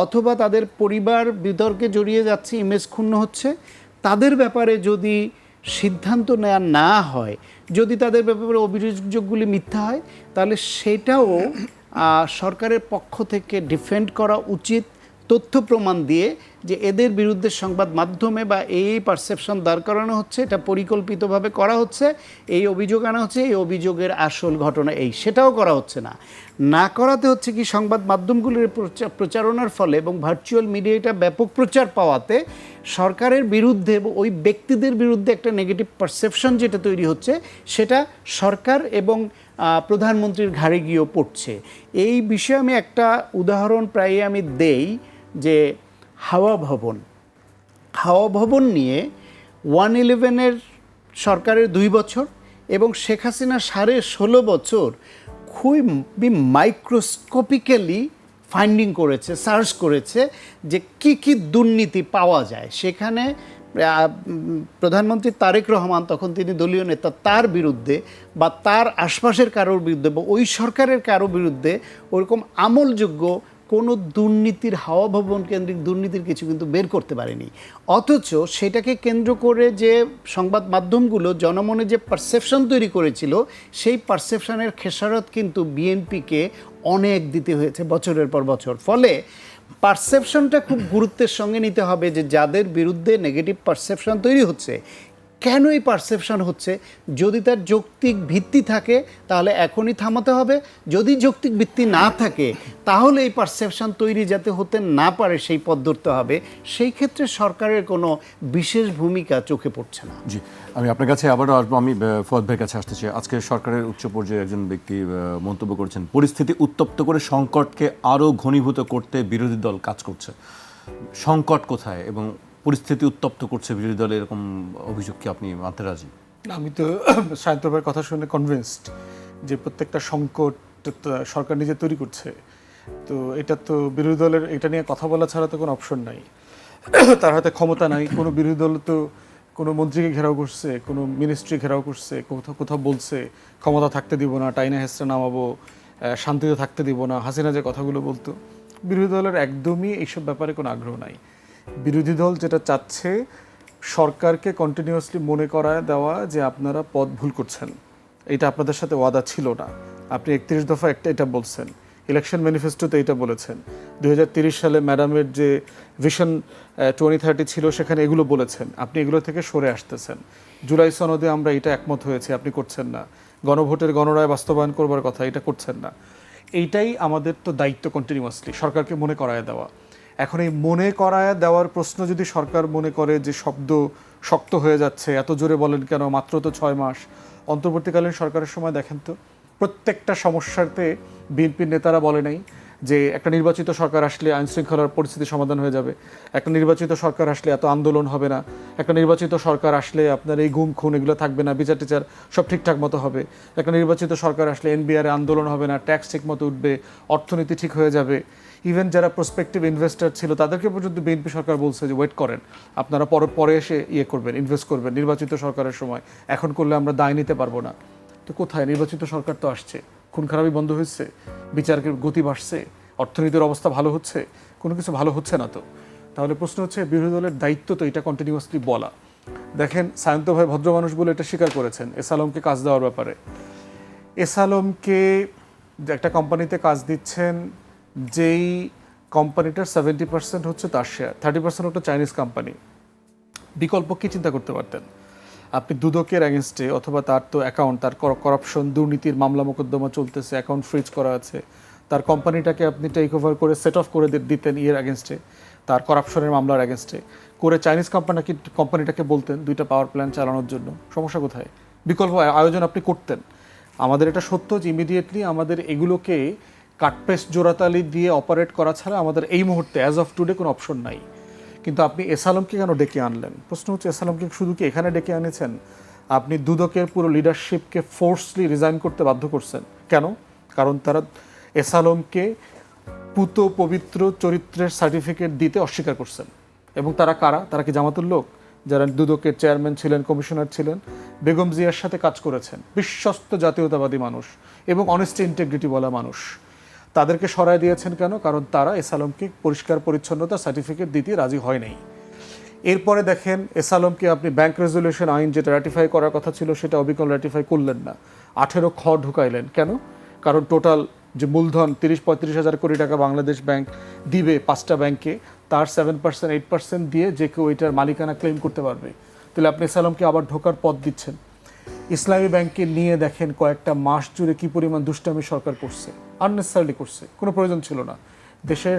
অথবা তাদের পরিবার বিতর্কে জড়িয়ে যাচ্ছে, ইমেজ ক্ষুণ্ণ হচ্ছে, তাদের ব্যাপারে যদি সিদ্ধান্ত নেওয়া না হয়, যদি তাদের ব্যাপারে অভিযোগগুলি মিথ্যা হয়, তাহলে সেটাও সরকারের পক্ষ থেকে ডিফেন্ড করা উচিত, তথ্য প্রমাণ দিয়ে, যে এদের বিরুদ্ধে সংবাদ মাধ্যমে বা এই পারসেপশন দাঁড় করানো হচ্ছে, এটা পরিকল্পিতভাবে করা হচ্ছে, এই অভিযোগ আনা হচ্ছে, এই অভিযোগের আসল ঘটনা এই, সেটাও করা হচ্ছে না। না করাতে হচ্ছে কি, সংবাদ মাধ্যমগুলির প্রচারণার ফলে এবং ভার্চুয়াল মিডিয়া এটা ব্যাপক প্রচার পাওয়াতে সরকারের বিরুদ্ধে এবং ওই ব্যক্তিদের বিরুদ্ধে একটা নেগেটিভ পারসেপশন যেটা তৈরি হচ্ছে, সেটা সরকার এবং প্রধানমন্ত্রীর ঘাড়ে গিয়েও পড়ছে। এই বিষয়ে আমি একটা উদাহরণ প্রায় আমি দেই, যে হাওয়া ভবন নিয়ে 111-এর সরকারের 2 বছর এবং শেখ হাসিনা 16.5 বছর খুবই মাইক্রোস্কোপিক্যালি ফাইন্ডিং করেছে, সার্চ করেছে যে কি দুর্নীতি পাওয়া যায় সেখানে। প্রধানমন্ত্রী তারেক রহমান, তখন তিনি দলীয় নেতা, তার বিরুদ্ধে বা তার আশপাশের কারোর বিরুদ্ধে বা ওই সরকারের কারো বিরুদ্ধে ওরকম আমলযোগ্য কোনো দুর্নীতির, হাওয়া ভবন কেন্দ্রিক দুর্নীতির কিছু কিন্তু বের করতে পারেনি। অথচ সেটাকে কেন্দ্র করে যে সংবাদ মাধ্যমগুলো জনমনে যে পারসেপশন তৈরি করেছিল, সেই পারসেপশনের খেসারত কিন্তু বিএনপিকে অনেক দিতে হয়েছে বছরের পর বছর। ফলে পারসেপশনটা খুব গুরুত্বের সঙ্গে নিতে হবে, যে যাদের বিরুদ্ধে নেগেটিভ পারসেপশন তৈরি হচ্ছে, কেন এই পারসেপশন হচ্ছে। যদি তার যৌক্তিক ভিত্তি থাকে তাহলে এখনই থামাতে হবে, যদি যৌক্তিক ভিত্তি না থাকে তাহলে এই পারসেপশন তৈরি যাতে হতে না পারে সেই পথ ধরতে হবে। সেই ক্ষেত্রে সরকারের কোনো বিশেষ ভূমিকা চোখে পড়ছে না। জি, আমি আপনার কাছে আবারও আসবো। আমি ফুয়াদ ভাইয়ের কাছে আসতে চাই। আজকে সরকারের উচ্চ পর্যায়ে একজন ব্যক্তি মন্তব্য করেছেন, পরিস্থিতি উত্তপ্ত করে সংকটকে আরও ঘনীভূত করতে বিরোধী দল কাজ করছে। সংকট কোথায় এবং পরিস্থিতি উত্তপ্ত করছে বিরোধী দলের, এরকম অভিযোগ কি আপনি মানতে রাজি? আমি তো সায়ন্ত ভাইয়ের কথা শুনে কনভিন্সড যে প্রত্যেকটা সংকট সরকার নিজে তৈরি করছে। তো এটা তো বিরোধী দলের এটা নিয়ে কথা বলা ছাড়া তো কোনো অপশন নাই। তার হাতে ক্ষমতা নাই। কোনো বিরোধী দল তো কোনো মন্ত্রীকে ঘেরাও করছে, কোনো মিনিস্ট্রি ঘেরাও করছে, কোথাও কোথাও বলছে ক্ষমতা থাকতে দিব না, টাইনা হেসরা নামাবো, শান্তিতে থাকতে দিব না। হাসিনা যে কথাগুলো বলতো, বিরোধী দলের একদমই এইসব ব্যাপারে কোনো আগ্রহ নাই। বিরোধী দল যেটা চাচ্ছে, সরকারকে কন্টিনিউয়াসলি মনে করায় দেওয়া যে আপনারা পথ ভুল করছেন, এটা আপনাদের সাথে ওয়াদা ছিল না। আপনি 31 দফা এটা বলছেন, ইলেকশন ম্যানিফেস্টোতে এটা বলেছেন, 2030 সালে ম্যাডামের যে ভিশন 2030 ছিল সেখানে এগুলো বলেছেন, আপনি এগুলো থেকে সরে আসতেছেন। জুলাই সনদে আমরা এটা একমত হয়েছে, আপনি করছেন না। গণভোটের গণরায় বাস্তবায়ন করবার কথা, এটা করছেন না। এইটাই আমাদের তো দায়িত্ব, কন্টিনিউয়াসলি সরকারকে মনে করায় দেওয়া। এখন এই মনে করায় দেওয়ার প্রশ্ন যদি সরকার মনে করে যে শব্দ শক্ত হয়ে যাচ্ছে, এত জোরে বলেন কেন, মাত্র তো 6 মাস। অন্তর্বর্তীকালীন সরকারের সময় দেখেন তো প্রত্যেকটা সমস্যাতে বিএনপির নেতারা বলে নাই যে একটা নির্বাচিত সরকার আসলে আইন শৃঙ্খলার পরিস্থিতি সমাধান হয়ে যাবে, একটা নির্বাচিত সরকার আসলে এত আন্দোলন হবে না, একটা নির্বাচিত সরকার আসলে আপনার এই গুম খুন এগুলো থাকবে না, বিচার টিচার সব ঠিকঠাক মতো হবে, একটা নির্বাচিত সরকার আসলে এনবিআর আন্দোলন হবে না, ট্যাক্স ঠিক মতো উঠবে, অর্থনীতি ঠিক হয়ে যাবে। ইভেন যারা প্রসপেক্টিভ ইনভেস্টর ছিল তাদেরকে পর্যন্ত বিএনপি সরকার বলছে যে ওয়েট করেন, আপনারা পরে এসে করবেন, ইনভেস্ট করবেন নির্বাচিত সরকারের সময়, এখন করলে আমরা দায় নিতে পারবো না। তো কোথায়? নির্বাচিত সরকার তো আসছে, খুন খারাপি বন্ধ হয়েছে, বিচারের গতি বাড়ছে, অর্থনীতির অবস্থা ভালো হচ্ছে, কোনো কিছু ভালো হচ্ছে না। তো তাহলে প্রশ্ন হচ্ছে বিরোধী দলের দায়িত্ব তো এটা কন্টিনিউয়াসলি বলা। দেখেন সায়ন্ত ভাই ভদ্র মানুষ বলে এটা স্বীকার করেছেন এস আলমকে কাজ দেওয়ার ব্যাপারে। এস আলমকে একটা কোম্পানিতে কাজ দিচ্ছেন, যেই কোম্পানিটার 70% হচ্ছে তার শেয়ার, 30% একটা চাইনিজ কোম্পানি। বিকল্প কি চিন্তা করতে পারতেন? আপনি দুদকের অ্যাগেনস্টে অথবা তার তো অ্যাকাউন্ট, তার করাপশন দুর্নীতির মামলা মোকদ্দমা চলতেছে, অ্যাকাউন্ট ফ্রিজ করা আছে, তার কোম্পানিটাকে আপনি টেক ওভার করে সেট অফ করে দিতেন অ্যাগেনস্টে, তার করাপশনের মামলার অ্যাগেনস্টে করে চাইনিজ কোম্পানিটাকে বলতেন 2টা পাওয়ার প্ল্যান্ট চালানোর জন্য। সমস্যা কোথায়? বিকল্প আয়োজন আপনি করতেন। আমাদের এটা সত্য যে ইমিডিয়েটলি আমাদের এগুলোকে কাটপেস্ট জোড়াতালি দিয়ে অপারেট করা ছাড়া আমাদের এই মুহূর্তে অ্যাজ অফ টুডে কোনো অপশন নাই। কিন্তু আপনি এস আলমকে কেন ডেকে আনলেন? প্রশ্ন হচ্ছে এস আলমকে শুধু কি এখানে ডেকে আনেছেন? আপনি দুদকের পুরো লিডারশিপকে ফোর্সলি রিজাইন করতে বাধ্য করছেন। কেন? কারণ তারা এস আলমকে পুত পবিত্র চরিত্রের সার্টিফিকেট দিতে অস্বীকার করছেন। এবং তারা কারা? তারা কি জামাতুর লোক? যারা দুদকের চেয়ারম্যান ছিলেন, কমিশনার ছিলেন, বেগম জিয়ার সাথে কাজ করেছেন, বিশ্বস্ত জাতীয়তাবাদী মানুষ এবং অনেস্টি ইন্টেগ্রিটি বলা মানুষ, তাদেরকে সরায় দিয়েছেন কেন? কারণ তারা এস আলমকে পরিষ্কার পরিচ্ছন্নতা সার্টিফিকেট দিতে রাজি হয় নাই। এরপরে দেখেন এস আলমকে আপনি ব্যাংক রেজুলেশন আইন যেটা রাটিফাই করার কথা ছিল সেটা অবিকল রাটিফাই করলেন না, 18 খ ঢুকাইলেন। কেন? কারণ টোটাল যে মূলধন 30-35 হাজার কোটি টাকা বাংলাদেশ ব্যাংক দিবে 5টা ব্যাংকে, তার 7% 8% দিয়ে যে কেউ এটার মালিকানা ক্লেম করতে পারবে। তাহলে আপনি এস আলমকে আবার ঢোকার পথ দিচ্ছেন। ইসলামী ব্যাংকে নিয়ে দেখেন কয়েকটা মাস জুড়ে কি পরিমাণ দুষ্টামি সরকার করছে, আননেসেসারিলি করছে, কোনো প্রয়োজন ছিল না। দেশের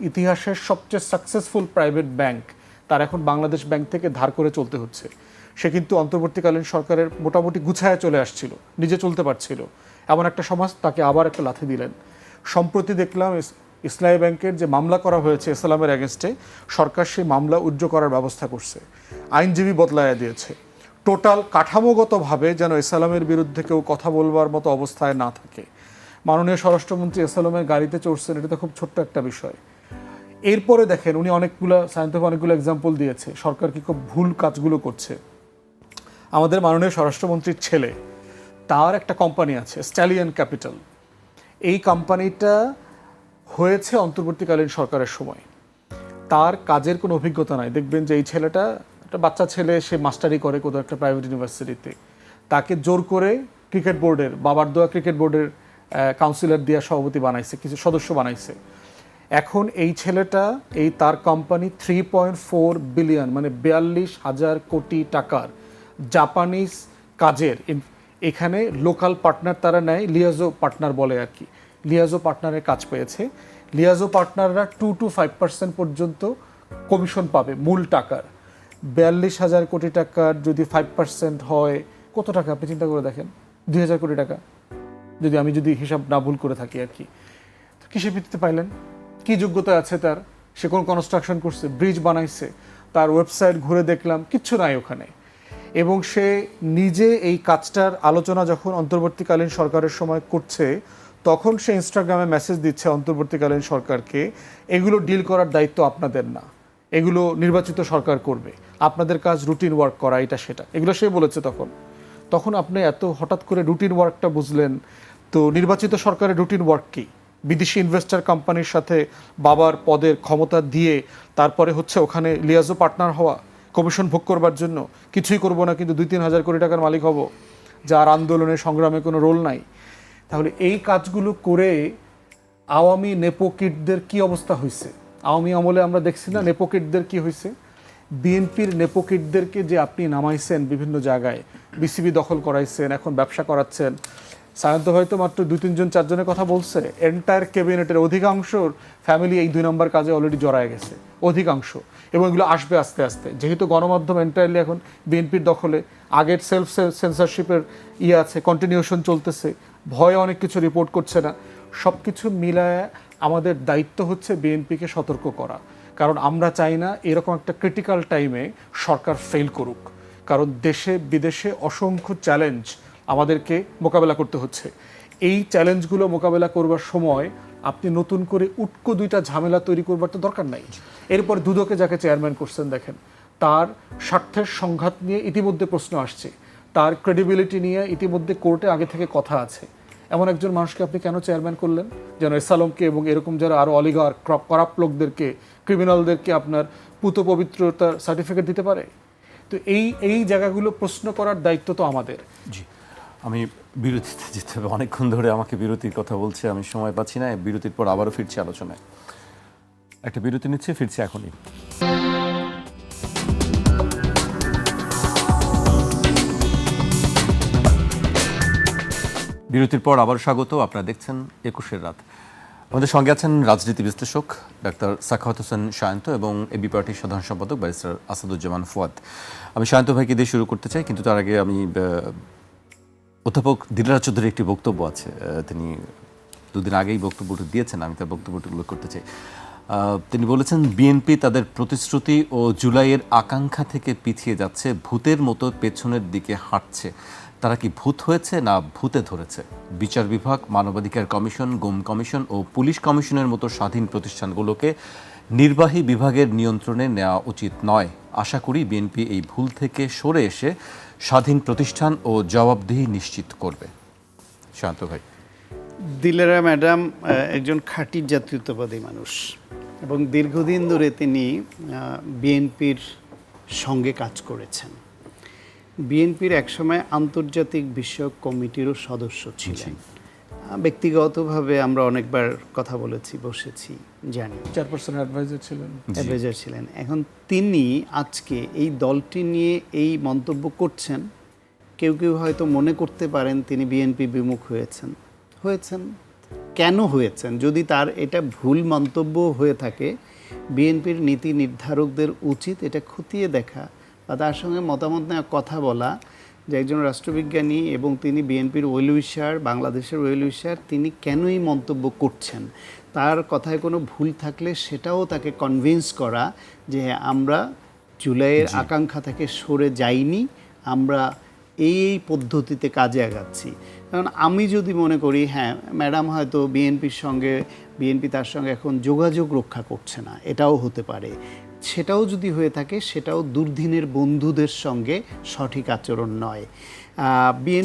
ইতিহাসের সবচেয়ে সাকসেসফুল প্রাইভেট ব্যাংক তার এখন বাংলাদেশ ব্যাংক থেকে ধার করে চলতে হচ্ছে। সে কিন্তু অন্তর্বর্তীকালীন সরকারের মোটামুটি গুছায় চলে আসছিল, নিজে চলতে পারছিল, এমন একটা সমাজ তাকে আবার একটা লাথি দিলেন। সম্প্রতি দেখলাম ইসলামী ব্যাংকের যে মামলা করা হয়েছে ইসলামের অ্যাগেনস্টে, সরকার সেই মামলা উজ্জ করার ব্যবস্থা করছে, আইনজীবী বদলায় দিয়েছে। টোটাল কাঠামোগতভাবে যেন ইসলামের বিরুদ্ধে কেউ কথা বলবার মতো অবস্থায় না থাকে। মাননীয় স্বরাষ্ট্রমন্ত্রী ইসলামের গাড়িতে চড়ছেন, এটা তো খুব ছোট্ট একটা বিষয়। এরপরে দেখেন উনি অনেকগুলো এক্সাম্পল দিয়েছে সরকার কি খুব ভুল কাজগুলো করছে। আমাদের মাননীয় স্বরাষ্ট্রমন্ত্রীর ছেলে, তার একটা কোম্পানি আছে স্ট্যালিয়ন ক্যাপিটাল। এই কোম্পানিটা হয়েছে অন্তর্বর্তীকালীন সরকারের সময়। তার কাজের কোনো অভিজ্ঞতা নাই। দেখবেন যে এই ছেলেটা একটা বাচ্চা ছেলে, সে মাস্টারি করে কোথাও একটা প্রাইভেট ইউনিভার্সিটিতে, তাকে জোর করে ক্রিকেট বোর্ডের, বাবার দোয়া ক্রিকেট বোর্ডের কাউন্সিলর দিয়া সভাপতি বানাইছে, কিছু সদস্য বানাইছে। এখন এই ছেলেটা তার কোম্পানি 3.4 বিলিয়ন মানে 42,000 কোটি টাকার জাপানিজ কাজের, এখানে লোকাল পার্টনার তারা নেয়, লিয়াজো পার্টনার বলে আর কি, লিয়াজো পার্টনারের কাজ পেয়েছে। লিয়াজো পার্টনাররা 2 to 5% পর্যন্ত কমিশন পাবে মূল টাকার। 42,000 কোটি টাকার যদি 5% হয় কত টাকা আপনি চিন্তা করে দেখেন? 2,000 কোটি টাকা, আমি যদি হিসাব না ভুল করে থাকি আর কি। কিসের ভিত্তিতে পাইলেন? কি যোগ্যতা আছে তার? সে কোন কনস্ট্রাকশন করছে, ব্রিজ বানাইছে? তার ওয়েবসাইট ঘুরে দেখলাম কিচ্ছু নাই ওখানে। এবং সে নিজে এই কাজটার আলোচনা যখন অন্তর্বর্তীকালীন সরকারের সময় করছে, তখন সে ইনস্টাগ্রামে মেসেজ দিচ্ছে অন্তর্বর্তীকালীন সরকারকে, এগুলো ডিল করার দায়িত্ব আপনাদের না, এগুলো নির্বাচিত সরকার করবে, আপনাদের কাজ রুটিন ওয়ার্ক করা, এটা সেটা, এগুলো সে বলেছে। তখন আপনি এত হঠাৎ করে রুটিন ওয়ার্কটা বুঝলেন। তো নির্বাচিত সরকারের রুটিন ওয়ার্ক কি? বিদেশি ইনভেস্টার কোম্পানির সাথে বাবার পদের ক্ষমতা দিয়ে তারপরে হচ্ছে ওখানে লিয়াজো পার্টনার হওয়া, কমিশন ভোগ করবার জন্য, কিছুই করবো না কিন্তু 2-3 হাজার কোটি টাকার মালিক হব, যার আন্দোলনে সংগ্রামে কোনো রোল নাই। তাহলে এই কাজগুলো করে আওয়ামী নেপোকিটদের কি অবস্থা হয়েছে? আওয়ামী আমলে আমরা দেখছি না নেপোকিটদের কি হয়েছে? বিএনপির নেপোকিটদেরকে যে আপনি নামাইছেন বিভিন্ন জায়গায়, বিসিবি দখল করাইছেন, এখন ব্যবসা করাচ্ছেন। সায়ন্ত হয়তো মাত্র 2-3 জন 4 জনের কথা বলছে, এন্টায়ার ক্যাবিনেটের অধিকাংশ ফ্যামিলি এই 2 নম্বর কাজে অলরেডি জড়ায় গেছে, অধিকাংশ। এবং এগুলো আসবে আস্তে আস্তে, যেহেতু গণমাধ্যম এন্টায়ারলি এখন বিএনপির দখলে, আগের সেলফ সেন্সরশিপের আছে, কন্টিনিউশন চলতেছে, ভয়ে অনেক কিছু রিপোর্ট করছে না, সব কিছু মিলায় আমাদের দায়িত্ব হচ্ছে বিএনপিকে সতর্ক করা, কারণ আমরা চাই না এরকম একটা ক্রিটিক্যাল টাইমে সরকার ফেল করুক, কারণ দেশে বিদেশে অসংখ্য চ্যালেঞ্জ আমাদেরকে মোকাবেলা করতে হচ্ছে। এই চ্যালেঞ্জগুলো মোকাবেলা করবার সময় আপনি নতুন করে উটকো দুইটা ঝামেলা তৈরি করবার তো দরকার নাই। এরপর দুদকে যাকে চেয়ারম্যান করছেন দেখেন, তার স্বার্থের সংঘাত নিয়ে ইতিমধ্যে প্রশ্ন আসছে, তার ক্রেডিবিলিটি নিয়ে ইতিমধ্যে কোর্টে আগে থেকে কথা আছে। এমন একজন মানুষকে আপনি কেন চেয়ারম্যান করলেন? যেন এসালমকে এবং এরকম যারা আরও অলিগার করাপ্ট লোকদেরকে, ক্রিমিনালদেরকে আপনার পুত পবিত্রতার সার্টিফিকেট দিতে পারে? তো এই জায়গাগুলো প্রশ্ন করার দায়িত্ব তো আমাদের। জি, আমি বিরতিতে যেতে হবে, অনেকক্ষণ ধরে আমাকে বিরতির কথা বলছে, আমি সময় পাচ্ছি না। বিরতির পর আবারও ফিরছি আলোচনায়। একটা বিরতি নিচ্ছে, ফিরছি এখনই। বিরতির পর আবার স্বাগত। আপনারা দেখছেন ২১-এর রাত। আমাদের সঙ্গে আছেন রাজনীতি বিশ্লেষক ডাক্তার সাখাওয়াত হোসেন সায়ন্ত এবং এবি পার্টির সাধারণ সম্পাদক ব্যারিস্টার আসাদুজ্জামান ফুয়াদ। আমি সায়ন্ত ভাইকে দিয়ে শুরু করতে চাই, কিন্তু তার আগে আমি অধ্যাপক দিলরাজ চৌধুরীর একটি বক্তব্য আছে, তিনি দুদিন আগেই বক্তব্যটি দিয়েছেন, আমি তার বক্তব্যটি উল্লেখ করতে চাই। তিনি বলেছেন, বিএনপি তাদের প্রতিশ্রুতি ও জুলাইয়ের আকাঙ্ক্ষা থেকে পিছিয়ে যাচ্ছে, ভূতের মতো পেছনের দিকে হাঁটছে। তারা কি ভূত হয়েছে না ভূতে ধরেছে? বিচার বিভাগ, মানবাধিকার কমিশন, গুম কমিশন ও পুলিশ কমিশনের মতো স্বাধীন প্রতিষ্ঠানগুলোকে নির্বাহী বিভাগের নিয়ন্ত্রণে নেওয়া উচিত নয়। আশা করি বিএনপি এই ভুল থেকে সরে এসে স্বাধীন প্রতিষ্ঠান ও জবাবদিহি নিশ্চিত করবে। শান্ত ভাই। দিলেরা ম্যাডাম একজন খাঁটি জাতীয়তাবাদী মানুষ এবং দীর্ঘদিন ধরে তিনি বিএনপির সঙ্গে কাজ করেছেন। বিএনপির একসময় আন্তর্জাতিক বিষয়ক কমিটিরও সদস্য ছিলেন। ব্যক্তিগতভাবে আমরা অনেকবার কথা বলেছি, বসেছি, জানি। চেয়ারপারসন অ্যাডভাইজার ছিলেন। এখন তিনি আজকে এই দলটি নিয়ে এই মন্তব্য করছেন। কেউ কেউ হয়তো মনে করতে পারেন তিনি বিএনপি বিমুখ হয়েছেন। কেন হয়েছেন? যদি তার এটা ভুল মন্তব্য হয়ে থাকে, বিএনপির নীতি নির্ধারকদের উচিত এটা খতিয়ে দেখা বা তার সঙ্গে মতামত নেওয়া, কথা বলা যে একজন রাষ্ট্রবিজ্ঞানী এবং তিনি বিএনপির ওয়েল উইশার, বাংলাদেশের ওয়েল উইশার, তিনি কেন এই মন্তব্য করছেন। তার কথায় কোনো ভুল থাকলে সেটাও তাকে কনভিন্স করা যে আমরা জুলাইয়ের আকাঙ্ক্ষা থেকে সরে যাইনি, আমরা এই পদ্ধতিতে কাজে আগাচ্ছি। কারণ আমি যদি মনে করি হ্যাঁ ম্যাডাম হয়তো বিএনপি তার সঙ্গে এখন যোগাযোগ রক্ষা করছে না, এটাও হতে পারে। সেটাও যদি হয়ে থাকে, সেটাও দুর্দিনের বন্ধুদের সঙ্গে সঠিক আচরণ নয়।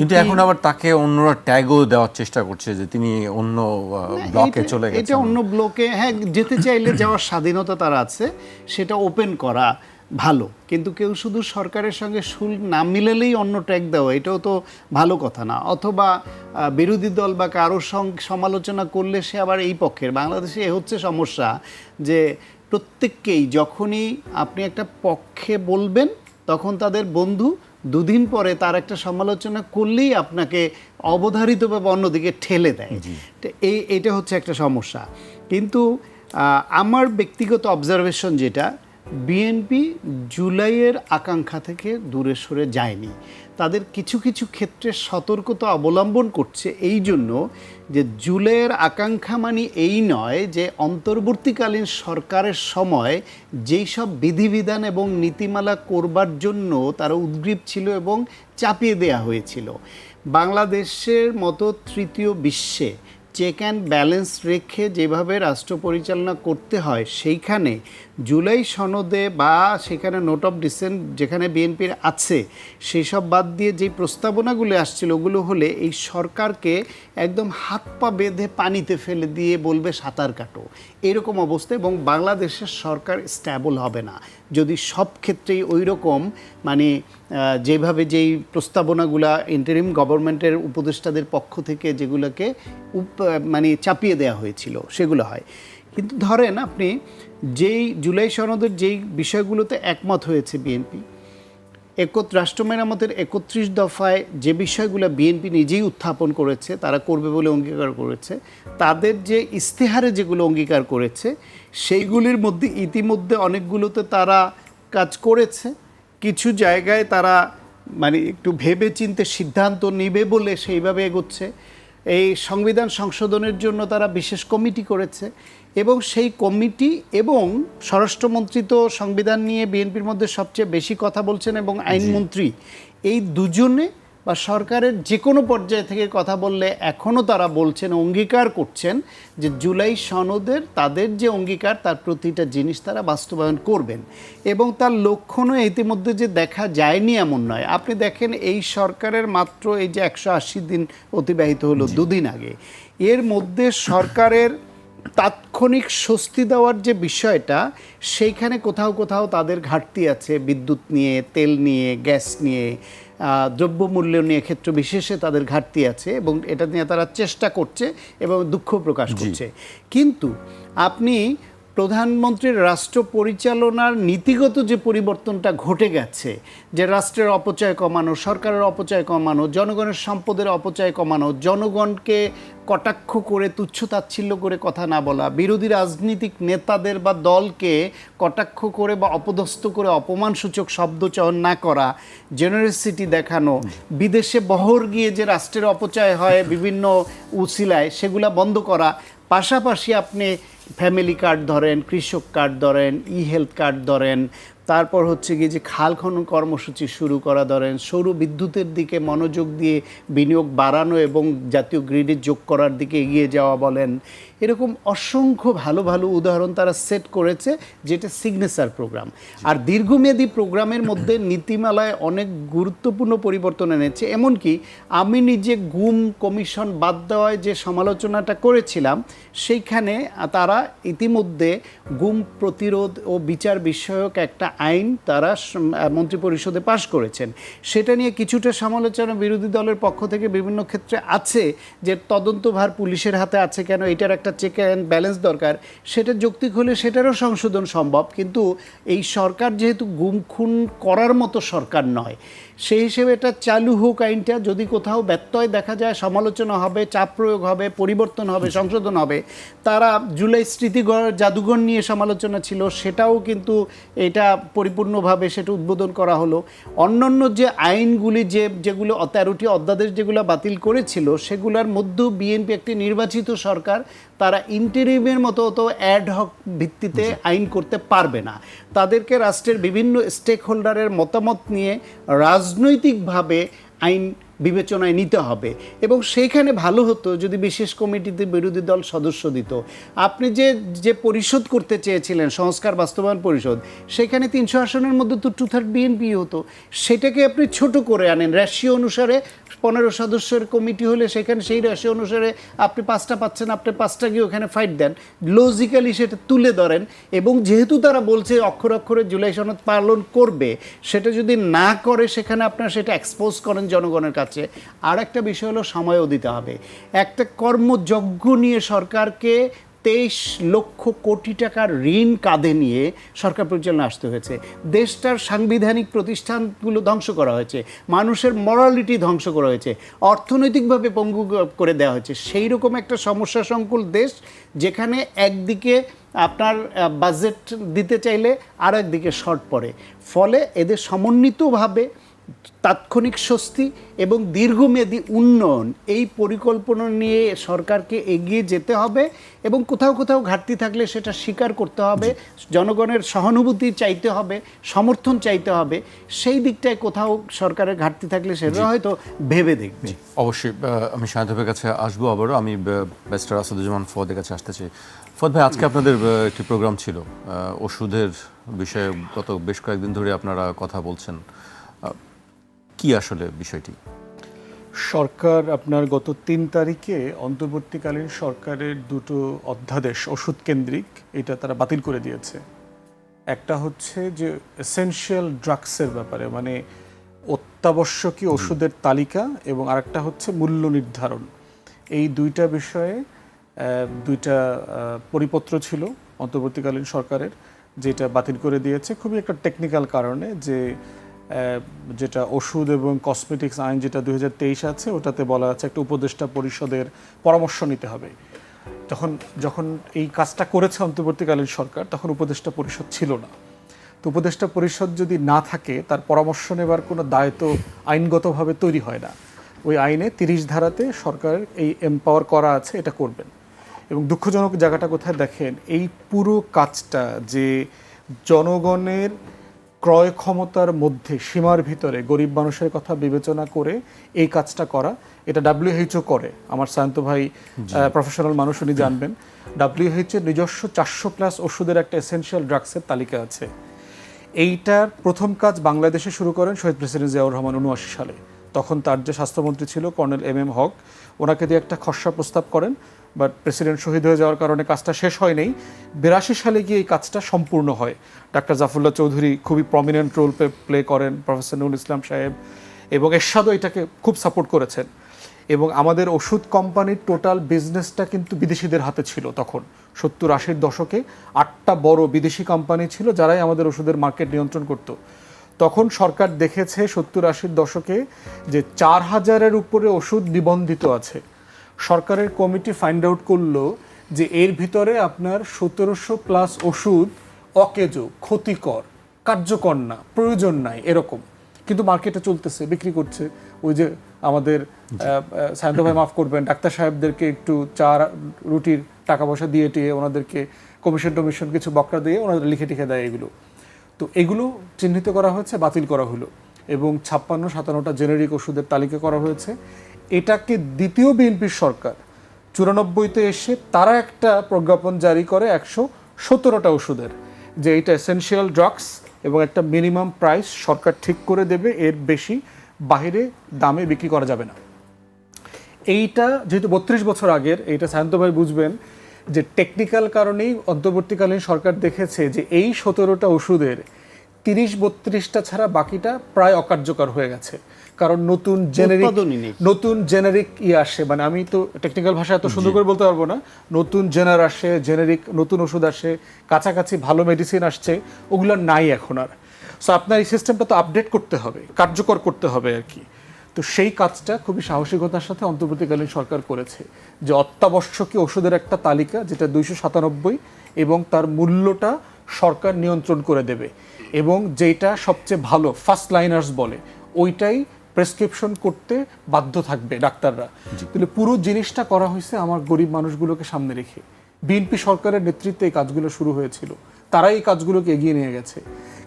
কিন্তু এখন আবার তাকে অন্যরা ট্যাগও দেওয়ার চেষ্টা করছে যে তিনি অন্য ব্লকে চলে গেছেন। এটা অন্য ব্লকে, হ্যাঁ, যেতে চাইলে যাওয়ার স্বাধীনতা তার আছে, সেটা ওপেন করা ভালো। কিন্তু কেউ শুধু সরকারের সঙ্গে সুর না মিলালেই অন্য ট্যাগ দেওয়া, এটাও তো ভালো কথা না। অথবা বিরোধী দল বা কারোর সঙ্গে সমালোচনা করলে সে আবার এই পক্ষের। বাংলাদেশে এ হচ্ছে সমস্যা যে প্রত্যেককেই যখনই আপনি একটা পক্ষে বলবেন তখন তাদের বন্ধু দুদিন পরে তার একটা সমালোচনা করলেই আপনাকে অবধারিতভাবে অন্যদিকে ঠেলে দেয়। এইটা হচ্ছে একটা সমস্যা। কিন্তু আমার ব্যক্তিগত অবজারভেশন যেটা, বিএনপি জুলাইয়ের আকাঙ্ক্ষা থেকে দূরে সরে যায়নি। তাদের কিছু কিছু ক্ষেত্রে সতর্কতা অবলম্বন করছে এই জন্য যে জুলাইয়ের আকাঙ্ক্ষা মানে এই নয় যে অন্তর্বর্তীকালীন সরকারের সময় যেই সব বিধিবিধান এবং নীতিমালা করবার জন্য তারা উদ্গ্রীব ছিল এবং চাপিয়ে দেয়া হয়েছিল। বাংলাদেশের মতো তৃতীয় বিশ্বে চেক অ্যান্ড ব্যালেন্স রেখে যেভাবে রাষ্ট্র পরিচালনা করতে হয়, সেইখানে জুলাই সনদে বা সেখানে নোট অফ ডিসেন্ট যেখানে বিএনপির আছে, সেই সব বাদ দিয়ে যে প্রস্তাবনাগুলো আসছিল, ওগুলো হলে এই সরকারকে একদম হাত পা বেঁধে পানিতে ফেলে দিয়ে বলবে সাঁতার কাটো, এরকম অবস্থা। এবং বাংলাদেশের সরকার স্ট্যাবল হবে না যদি সব ক্ষেত্রেই ওই রকম মানে যেভাবে যেই প্রস্তাবনাগুলা ইন্টারিম গভর্নমেন্টের উপদেষ্টাদের পক্ষ থেকে যেগুলোকে মানে চাপিয়ে দেওয়া হয়েছিল সেগুলো হয়। কিন্তু ধরেন আপনি যেই জুলাই সনদের যেই বিষয়গুলোতে একমত হয়েছে বিএনপি, রাষ্ট্র মেরামতের ৩১ দফায় যে বিষয়গুলো বিএনপি নিজেই উত্থাপন করেছে, তারা করবে বলে অঙ্গীকার করেছে, তাদের যে ইস্তেহারে যেগুলো অঙ্গীকার করেছে সেইগুলির মধ্যে ইতিমধ্যে অনেকগুলোতে তারা কাজ করেছে। কিছু জায়গায় তারা মানে একটু ভেবে চিন্তে সিদ্ধান্ত নেবে বলে সেইভাবে এগোচ্ছে। এই সংবিধান সংশোধনের জন্য তারা বিশেষ কমিটি করেছে এবং সেই কমিটি এবং স্বরাষ্ট্রমন্ত্রী তো সংবিধান নিয়ে বিএনপির মধ্যে সবচেয়ে বেশি কথা বলছেন এবং আইনমন্ত্রী, এই দুজনে বা সরকারের যে কোনো পর্যায় থেকে কথা বললে এখনও তারা বলছেন, অঙ্গীকার করছেন যে জুলাই সনদের তাদের যে অঙ্গীকার তার প্রতিটা জিনিস তারা বাস্তবায়ন করবেন এবং তার লক্ষণও ইতিমধ্যে যে দেখা যায়নি এমন নয়। আপনি দেখেন এই সরকারের মাত্র এই যে 180 দিন অতিবাহিত হলো দুদিন আগে, এর মধ্যে সরকারের তাৎক্ষণিক স্বস্তি দেওয়ার যে বিষয়টা সেইখানে কোথাও কোথাও তাদের ঘাটতি আছে, বিদ্যুৎ নিয়ে, তেল নিয়ে, গ্যাস নিয়ে, দ্রব্যমূল্য নিয়ে ক্ষেত্র বিশেষে তাদের ঘাটতি আছে এবং এটা নিয়ে তারা চেষ্টা করছে এবং দুঃখ প্রকাশ করছে। কিন্তু আপনি প্রধানমন্ত্রীর রাষ্ট্র পরিচালনার নীতিগত যে পরিবর্তনটা ঘটে গেছে, যে রাষ্ট্রের অপচয় কমানো, সরকারের অপচয় কমানো, জনগণের সম্পদের অপচয় কমানো, জনগণকে কটাক্ষ করে তুচ্ছ-তাচ্ছিল্য করে কথা না বলা, বিরোধী রাজনৈতিক নেতাদের বা দলকে কটাক্ষ করে বা অপদস্থ করে অপমানসূচক শব্দ চয়ন না করা, জেনারেসিটি দেখানো, বিদেশে বহর গিয়ে যে রাষ্ট্রের অপচয় হয় বিভিন্ন উছিলায় সেগুলা বন্ধ করা, পাশাপাশি আপনি ফ্যামিলি কার্ড ধরেন, কৃষক কার্ড ধরেন, হেলথ কার্ড ধরেন, তারপর হচ্ছে গিয়ে যে খাল খনন কর্মসূচি শুরু করা ধরেন, সৌর বিদ্যুতের দিকে মনোযোগ দিয়ে বিনিয়োগ বাড়ানো এবং জাতীয় গ্রিডে যোগ করার দিকে এগিয়ে যাওয়া বলেন, এরকম অসংখ্য ভালো ভালো উদাহরণ তারা সেট করেছে, যেটা সিগনেচার প্রোগ্রাম। আর দীর্ঘমেয়াদী প্রোগ্রামের মধ্যে নীতিমালায় অনেক গুরুত্বপূর্ণ পরিবর্তন এনেছে। এমনকি আমি নিজে গুম কমিশন বাদ দেওয়ায় যে সমালোচনাটা করেছিলাম, সেইখানে তারা ইতিমধ্যে গুম প্রতিরোধ ও বিচার বিষয়ক একটা আইন তারা মন্ত্রিপরিষদে পাশ করেছেন। সেটা নিয়ে কিছুটা সমালোচনা বিরোধী দলের পক্ষ থেকে বিভিন্ন ক্ষেত্রে আছে, যে তদন্তভার পুলিশের হাতে আছে কেন, এটার একটা চেক অ্যান্ড ব্যালেন্স দরকার। সেটা যৌক্তিক হলে সেটারও সংশোধন সম্ভব, কিন্তু এই সরকার যেহেতু গুম খুন করার মতো সরকার নয়, সেই হিসেবে এটা চালু হোক আইনটা। যদি কোথাও ব্যত্যয় দেখা যায় সমালোচনা হবে, চাপ প্রয়োগ হবে, পরিবর্তন হবে, সংশোধন হবে। তারা জুলাই স্মৃতিঘর জাদুঘর নিয়ে সমালোচনা ছিল, সেটাও কিন্তু এটা পরিপূর্ণভাবে সেটা উদ্বোধন করা হলো। অন্যান্য যে আইনগুলি যেগুলো 13টি অধ্যাদেশ যেগুলো বাতিল করেছিল, সেগুলোর মধ্যেও বিএনপি একটি নির্বাচিত সরকার, তারা ইন্টারিমের মতো তো অ্যাড হক ভিত্তিতে আইন করতে পারবে না। তাদেরকে রাষ্ট্রের বিভিন্ন স্টেক হোল্ডারের মতামত নিয়ে রাজনৈতিকভাবে আইন বিবেচনায় নিতে হবে এবং সেইখানে ভালো হতো যদি বিশেষ কমিটিতে বিরোধী দল সদস্য দিত। আপনি যে পরিশোধ করতে চেয়েছিলেন, সংস্কার বাস্তবায়ন পরিষদ, সেখানে 300 আসনের মধ্যে তো 2/3 বিএনপি হতো। সেটাকে আপনি ছোট করে আনেন, রেশিও অনুসারে 15 সদস্যের কমিটি হলে সেখানে সেই রেশিও অনুসারে আপনি 5টা পাচ্ছেন, আপনি 5টা গিয়ে ওখানে ফাইট দেন, লজিক্যালি সেটা তুলে ধরেন। এবং যেহেতু তারা বলছে অক্ষরে অক্ষরে জুলাই সনদ পালন করবে, সেটা যদি না করে সেখানে আপনারা সেটা এক্সপোজ করেন জনগণের কাছে। আর একটা বিষয় হলো সময়ও দিতে হবে। একটা কর্মযজ্ঞ নিয়ে সরকারকে 23 লক্ষ কোটি টাকার ঋণ কাঁধে নিয়ে সরকার পরিচালনা আসতে হয়েছে। দেশটার সাংবিধানিক প্রতিষ্ঠানগুলো ধ্বংস করা হয়েছে, মানুষের মরালিটি ধ্বংস করা হয়েছে, অর্থনৈতিকভাবে পঙ্গু করে দেওয়া হয়েছে। সেই রকম একটা সমস্যা সংকুল দেশ, যেখানে একদিকে আপনার বাজেট দিতে চাইলে আর একদিকে শর্ট পড়ে। ফলে এদের সমন্বিতভাবে তাৎক্ষণিক স্বস্তি এবং দীর্ঘমেয়াদী উন্নয়ন, এই পরিকল্পনা নিয়ে সরকারকে এগিয়ে যেতে হবে এবং কোথাও কোথাও ঘাটতি থাকলে সেটা স্বীকার করতে হবে, জনগণের সহানুভূতি চাইতে হবে, সমর্থন চাইতে হবে। সেই দিকটায় কোথাও সরকারের ঘাটতি থাকলে সেটা হয়তো ভেবে দেখবে। অবশ্যই আমি শাহিদের কাছে আসবো আবারও। আমি ব্যারিস্টার আসাদুজ্জামান ফওয়াদের কাছে আসতে চাই। ফওয়াদ ভাই, আজকে আপনাদের একটি প্রোগ্রাম ছিল, ওষুধের বিষয়ে গত বেশ কয়েকদিন ধরে আপনারা কথা বলছেন, কি আসলে বিষয়টি? সরকার আপনার গত 3 তারিখে অন্তর্বর্তীকালীন সরকারের 2টো অধ্যাদেশ ওষুধ কেন্দ্রিক, এটা তারা বাতিল করে দিয়েছে। একটা হচ্ছে যে এসেনশিয়াল ড্রাগসের ব্যাপারে, মানে অত্যাবশ্যকীয় ওষুধের তালিকা, এবং আরেকটা হচ্ছে মূল্য নির্ধারণ। এই 2টা বিষয়ে 2টা পরিপত্র ছিল অন্তর্বর্তীকালীন সরকারের, যেটা বাতিল করে দিয়েছে খুবই একটা টেকনিক্যাল কারণে, যেটা ওষুধ এবং কসমেটিক্স আইন যেটা 2023 আছে, ওটাতে বলা আছে একটা উপদেষ্টা পরিষদের পরামর্শ নিতে হবে। যখন এই কাজটা করেছে অন্তর্বর্তীকালীন সরকার, তখন উপদেষ্টা পরিষদ ছিল না। তো উপদেষ্টা পরিষদ যদি না থাকে, তার পরামর্শ নেবার কোনো দায় তো আইনগতভাবে তৈরি হয় না। ওই আইনে 30 ধারাতে সরকারের এই এম্পাওয়ার করা আছে, এটা করবেন। এবং দুঃখজনক জায়গাটা কোথায় দেখেন, এই পুরো কাজটা যে জনগণের ক্রয় ক্ষমতার মধ্যে সীমার ভিতরে গরিব মানুষের কথা বিবেচনা করে এই কাজটা করা, এটা WHO করে। আমার সায়ন্ত ভাই প্রফেশনাল মানুষ, উনি জানবেন। WHO নিজস্ব 400+ ওষুধের একটা এসেনশিয়াল ড্রাগসের তালিকা আছে। এইটার প্রথম কাজ বাংলাদেশে শুরু করেন শহীদ প্রেসিডেন্ট জিয়াউর রহমান 79 সালে। তখন তার যে স্বাস্থ্যমন্ত্রী ছিল কর্নেল MM হক, ওনাকে দিয়ে একটা খসড়া প্রস্তাব করেন, বাট প্রেসিডেন্ট শহীদ হয়ে যাওয়ার কারণে কাজটা শেষ হয় নাই। 82 সালে গিয়ে এই কাজটা সম্পূর্ণ হয়। ডাক্তার জাফরুল্লাহ চৌধুরী খুবই প্রমিনেন্ট রোল প্লে করেন, প্রফেসর নুরুল ইসলাম সাহেব এবং এরশাদও এটাকে খুব সাপোর্ট করেছেন। এবং আমাদের ওষুধ কোম্পানির টোটাল বিজনেসটা কিন্তু বিদেশিদের হাতে ছিল তখন। 70-80 দশকে 8টা বড় বিদেশি কোম্পানি ছিল যারাই আমাদের ওষুধের মার্কেট নিয়ন্ত্রণ করত। তখন সরকার দেখেছে 70-80 দশকে যে 4000-এর উপরে ওষুধ নিবন্ধিত আছে। সরকারের কমিটি ফাইন্ড আউট করলো যে এর ভিতরে আপনার 1700+ ওষুধ অকেজ, ক্ষতিকর, কার্যকর না, প্রয়োজন নাই এরকম, কিন্তু মার্কেটে চলতেছে, বিক্রি করছে। ওই যে আমাদের সায়ন্ত ভাই মাফ করবেন, ডাক্তার সাহেবদেরকে একটু চা রুটির টাকা পয়সা দিয়ে টিয়ে ওনাদেরকে কমিশন কিছু বকরা দিয়ে ওনাদের লিখে টিখে দেয় এগুলো। তো এগুলো চিহ্নিত করা হয়েছে, বাতিল করা হলো এবং 56-57টা জেনেরিক ওষুধের তালিকা করা হয়েছে। এটাকে দ্বিতীয় বিএনপির সরকার 94-তে এসে তারা একটা প্রজ্ঞাপন জারি করে 117টা ওষুধের, যে এটা এসেনশিয়াল ড্রাগস এবং একটা মিনিমাম প্রাইস সরকার ঠিক করে দেবে, এর বেশি বাইরে দামে বিক্রি করা যাবে না। এইটা যেহেতু 32 বছর আগের, এইটা সায়ন্ত ভাই বুঝবেন যে টেকনিক্যাল কারণেই অন্তর্বর্তীকালীন সরকার দেখেছে যে এই 17টা ওষুধের 30-32টা ছাড়া বাকিটা প্রায় অকার্যকর হয়ে গেছে। কারণ নতুন জেনারিক আসে, মানে আমি তো টেকনিক্যাল ভাষা এত সুন্দর করে বলতে পারবো না, নতুন আসে, জেনারিক নতুন ওষুধ আসে, কাছাকাছি ভালো মেডিসিন আসছে, ওগুলো নাই এখন আর। সো আপনার এই সিস্টেমটা তো আপডেট করতে হবে, কার্যকর করতে হবে আর কি। তো সেই কাজটা খুবই সাহসিকতার সাথে অন্তর্বর্তীকালীন সরকার করেছে, যে অত্যাবশ্যকীয় ওষুধের একটা তালিকা যেটা 297 এবং তার মূল্যটা সরকার নিয়ন্ত্রণ করে দেবে, এবং যেটা সবচেয়ে ভালো ফার্স্ট লাইনার্স বলে ওইটাই প্রেসক্রিপশন করতে বাধ্য থাকবে ডাক্তাররা। তাহলে পুরো জিনিসটা করা হয়েছে আমার গরিব মানুষগুলোকে সামনে রেখে। বিএনপি সরকারের নেতৃত্বে এই কাজগুলো শুরু হয়েছিল, তারাই এই কাজগুলোকে এগিয়ে নিয়ে গেছে।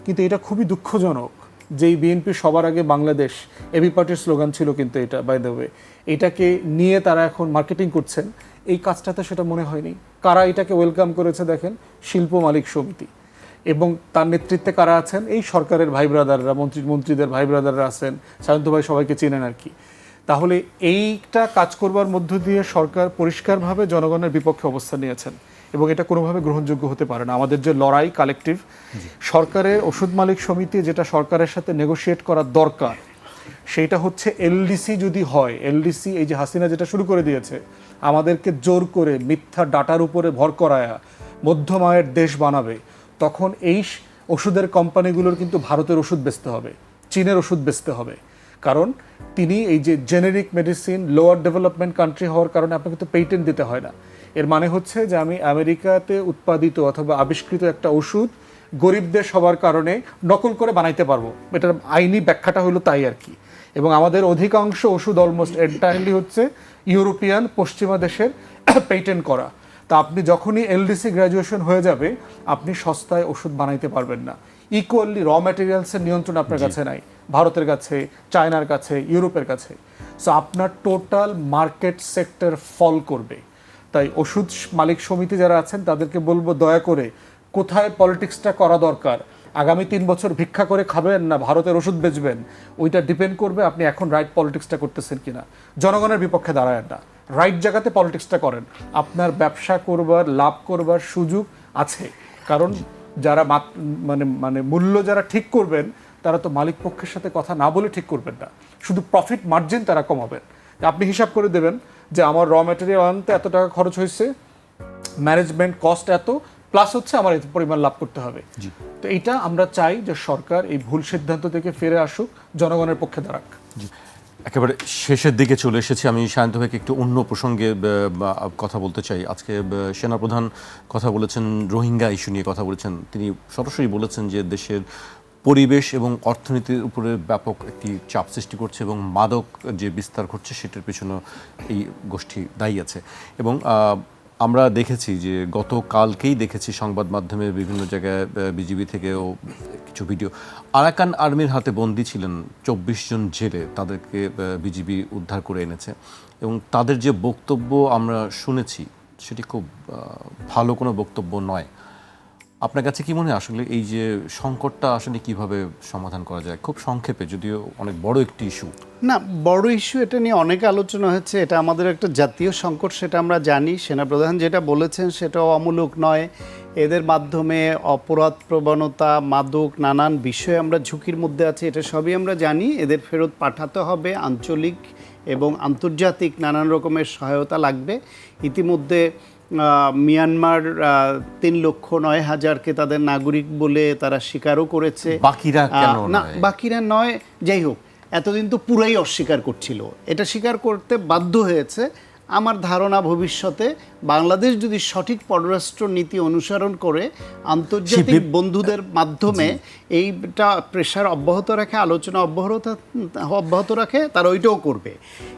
কিন্তু এটা খুবই দুঃখজনক যে বিএনপি সবার আগে বাংলাদেশ, এবি পার্টির স্লোগান ছিল কিন্তু এটা, বাই দ্য ওয়ে, এটাকে নিয়ে তারা এখন মার্কেটিং করছেন। এই কাজটাতে সেটা মনে হয়নি। কারা এটাকে ওয়েলকাম করেছে দেখেন, শিল্প মালিক সমিতি, এবং তার নেতৃত্বে কারা আছেন, এই সরকারের ভাই ব্রাদাররা, মন্ত্রীদের ভাই ব্রাদাররা আছেন, সায়ন্ত ভাই সবাইকে চেনেন আর কি। তাহলে এইটা কাজ করবার মধ্য দিয়ে সরকার পরিষ্কারভাবে জনগণের বিপক্ষে অবস্থান নিয়েছেন, এবং এটা কোনোভাবে গ্রহণযোগ্য হতে পারে না। আমাদের যে লড়াই কালেকটিভ, সরকারের ওষুধ মালিক সমিতি যেটা সরকারের সাথে নেগোশিয়েট করা দরকার, সেইটা হচ্ছে এলডিসি যদি হয়। এলডিসি এই যে হাসিনা যেটা শুরু করে দিয়েছে, আমাদেরকে জোর করে মিথ্যা ডাটার উপরে ভর করায়া মধ্যম আয়ের দেশ বানাবে, তখন এই ওষুধের কোম্পানিগুলোর কিন্তু ভারতের ওষুধ বেচতে হবে, চীনের ওষুধ বেচতে হবে। কারণ তিনি এই যে generic medicine lower development country হওয়ার কারণে আপনাকে তো পেটেন্ট দিতে হয় না। এর মানে হচ্ছে যে আমি আমেরিকাতে উৎপাদিত অথবা আবিষ্কৃত একটা ওষুধ গরিব দেশ হওয়ার কারণে নকল করে বানাইতে পারবো, এটার আইনি ব্যাখ্যাটা হলো তাই আর কি। এবং আমাদের অধিকাংশ ওষুধ অলমোস্ট এন্টায়ারলি হচ্ছে ইউরোপিয়ান পশ্চিমা দেশের পেটেন্ট করা। তা আপনি যখনই এলডিসি গ্র্যাজুয়েশন হয়ে যাবে, আপনি সস্তায় ওষুধ বানাইতে পারবেন না। ইকুয়ালি র ম্যাটেরিয়ালসের নিয়ন্ত্রণ আপনার কাছে নাই, ভারতের কাছে, চায়নার কাছে, ইউরোপের কাছে। সো আপনার টোটাল মার্কেট সেক্টর ফল করবে। তাই ওষুধ মালিক সমিতি যারা আছেন তাদেরকে বলবো, দয়া করে কোথায় পলিটিক্সটা করা দরকার, আগামী 3 বছর ভিক্ষা করে খাবেন না ভারতের ওষুধ বেচবেন, ওইটা ডিপেন্ড করবে আপনি এখন রাইট পলিটিক্সটা করতেছেন কিনা। জনগণের বিপক্ষে দাঁড়ায় না, রাইট জায়গাতে পলিটিক্সটা করেন, আপনার ব্যবসা করবার, লাভ করবার সুযোগ আছে। কারণ যারা মানে মূল্য যারা ঠিক করবেন, তারা তো মালিক পক্ষের সাথে কথা না বলে ঠিক করবেন না, শুধু প্রফিট মার্জিন তারা কমাবেন। আপনি হিসাব করে দেবেন যে আমার র ম্যাটেরিয়াল আনতে এত টাকা খরচ হয়েছে, ম্যানেজমেন্ট কস্ট এত, প্লাস হচ্ছে আমার এত পরিমাণ লাভ করতে হবে। তো এইটা আমরা চাই যে সরকার এই ভুল সিদ্ধান্ত থেকে ফিরে আসুক, জনগণের পক্ষে দাঁড়াক। একেবারে শেষের দিকে চলে এসেছি। আমি সায়ন্ত ভাইকে একটু অন্য প্রসঙ্গে কথা বলতে চাই। আজকে সেনাপ্রধান কথা বলেছেন, রোহিঙ্গা ইস্যু নিয়ে কথা বলেছেন। তিনি সরাসরি বলেছেন যে দেশের পরিবেশ এবং অর্থনীতির উপরে ব্যাপক একটি চাপ সৃষ্টি করছে এবং মাদক যে বিস্তার ঘটছে সেটার পিছনে এই গোষ্ঠী দায়ী আছে। এবং আমরা দেখেছি যে গতকালকেই দেখেছি সংবাদ মাধ্যমে বিভিন্ন জায়গায় বিজিবি থেকেও কিছু ভিডিও, আরাকান আর্মির হাতে বন্দী ছিলেন 24 জন জেলে, তাদেরকে বিজিবি উদ্ধার করে এনেছে এবং তাদের যে বক্তব্য আমরা শুনেছি সেটি খুব ভালো কোনো বক্তব্য নয়। আপনার কাছে কি মনে হয় আসলে এই যে সংকটটা আসলে কিভাবে সমাধান করা যায়? খুব সংক্ষেপে, যদিও অনেক বড় একটি ইস্যু। না, বড় ইস্যু, এটা নিয়ে অনেক আলোচনা হচ্ছে। এটা আমাদের একটা জাতীয় সংকট, সেটা আমরা জানি। সেনাপ্রধান যেটা বলেছেন সেটাও অমূলক নয়। এদের মাধ্যমে অপরাধ প্রবণতা, মাদক, নানান বিষয়ে আমরা ঝুঁকির মধ্যে আছি, এটা সবই আমরা জানি। এদের ফেরত পাঠাতে হবে, আঞ্চলিক এবং আন্তর্জাতিক নানান রকমের সহায়তা লাগবে। ইতিমধ্যে মিয়ানমার 3,09,000-কে তাদের নাগরিক বলে তারা স্বীকারও করেছে। বাকিরা কেন না, নয়? বাকিরা নয়, যাই হোক, এতদিন তো পুরাই অস্বীকার করছিল, এটা স্বীকার করতে বাধ্য হয়েছে। আমার ধারণা ভবিষ্যতে বাংলাদেশ যদি সঠিক পররাষ্ট্র নীতি অনুসরণ করে আন্তর্জাতিক বন্ধুদের মাধ্যমে এইটা প্রেশার অব্যাহত রাখে, আলোচনা অব্যাহত রাখে, তারা ওইটাও করবে।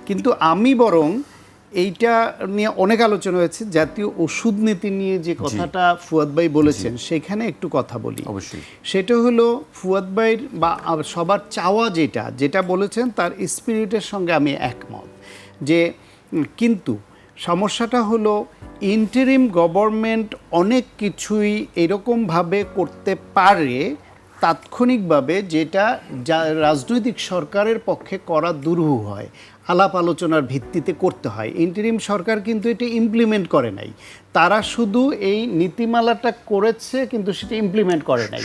কিন্তু আমি বরং এইটা নিয়ে অনেক আলোচনা হয়েছে, জাতীয় ওষুধ নীতি নিয়ে যে কথাটা ফুয়াদ ভাই বলেছেন সেখানে একটু কথা বলি। অবশ্যই। সেটা হলো ফুয়াদ ভাইয়ের বা সবার চাওয়া যেটা বলেছেন তার স্পিরিটের সঙ্গে আমি একমত, যে কিন্তু সমস্যাটা হলো ইন্টারিম গভর্নমেন্ট অনেক কিছুই এরকমভাবে করতে পারে তাৎক্ষণিকভাবে, যেটা রাজনৈতিক সরকারের পক্ষে করা দুরূহ হয়, আলাপ আলোচনার ভিত্তিতে করতে হয়। ইন্টারিম সরকার কিন্তু এটা ইমপ্লিমেন্ট করে নাই, তারা শুধু এই নীতিমালাটা করেছে কিন্তু সেটা ইমপ্লিমেন্ট করে নাই।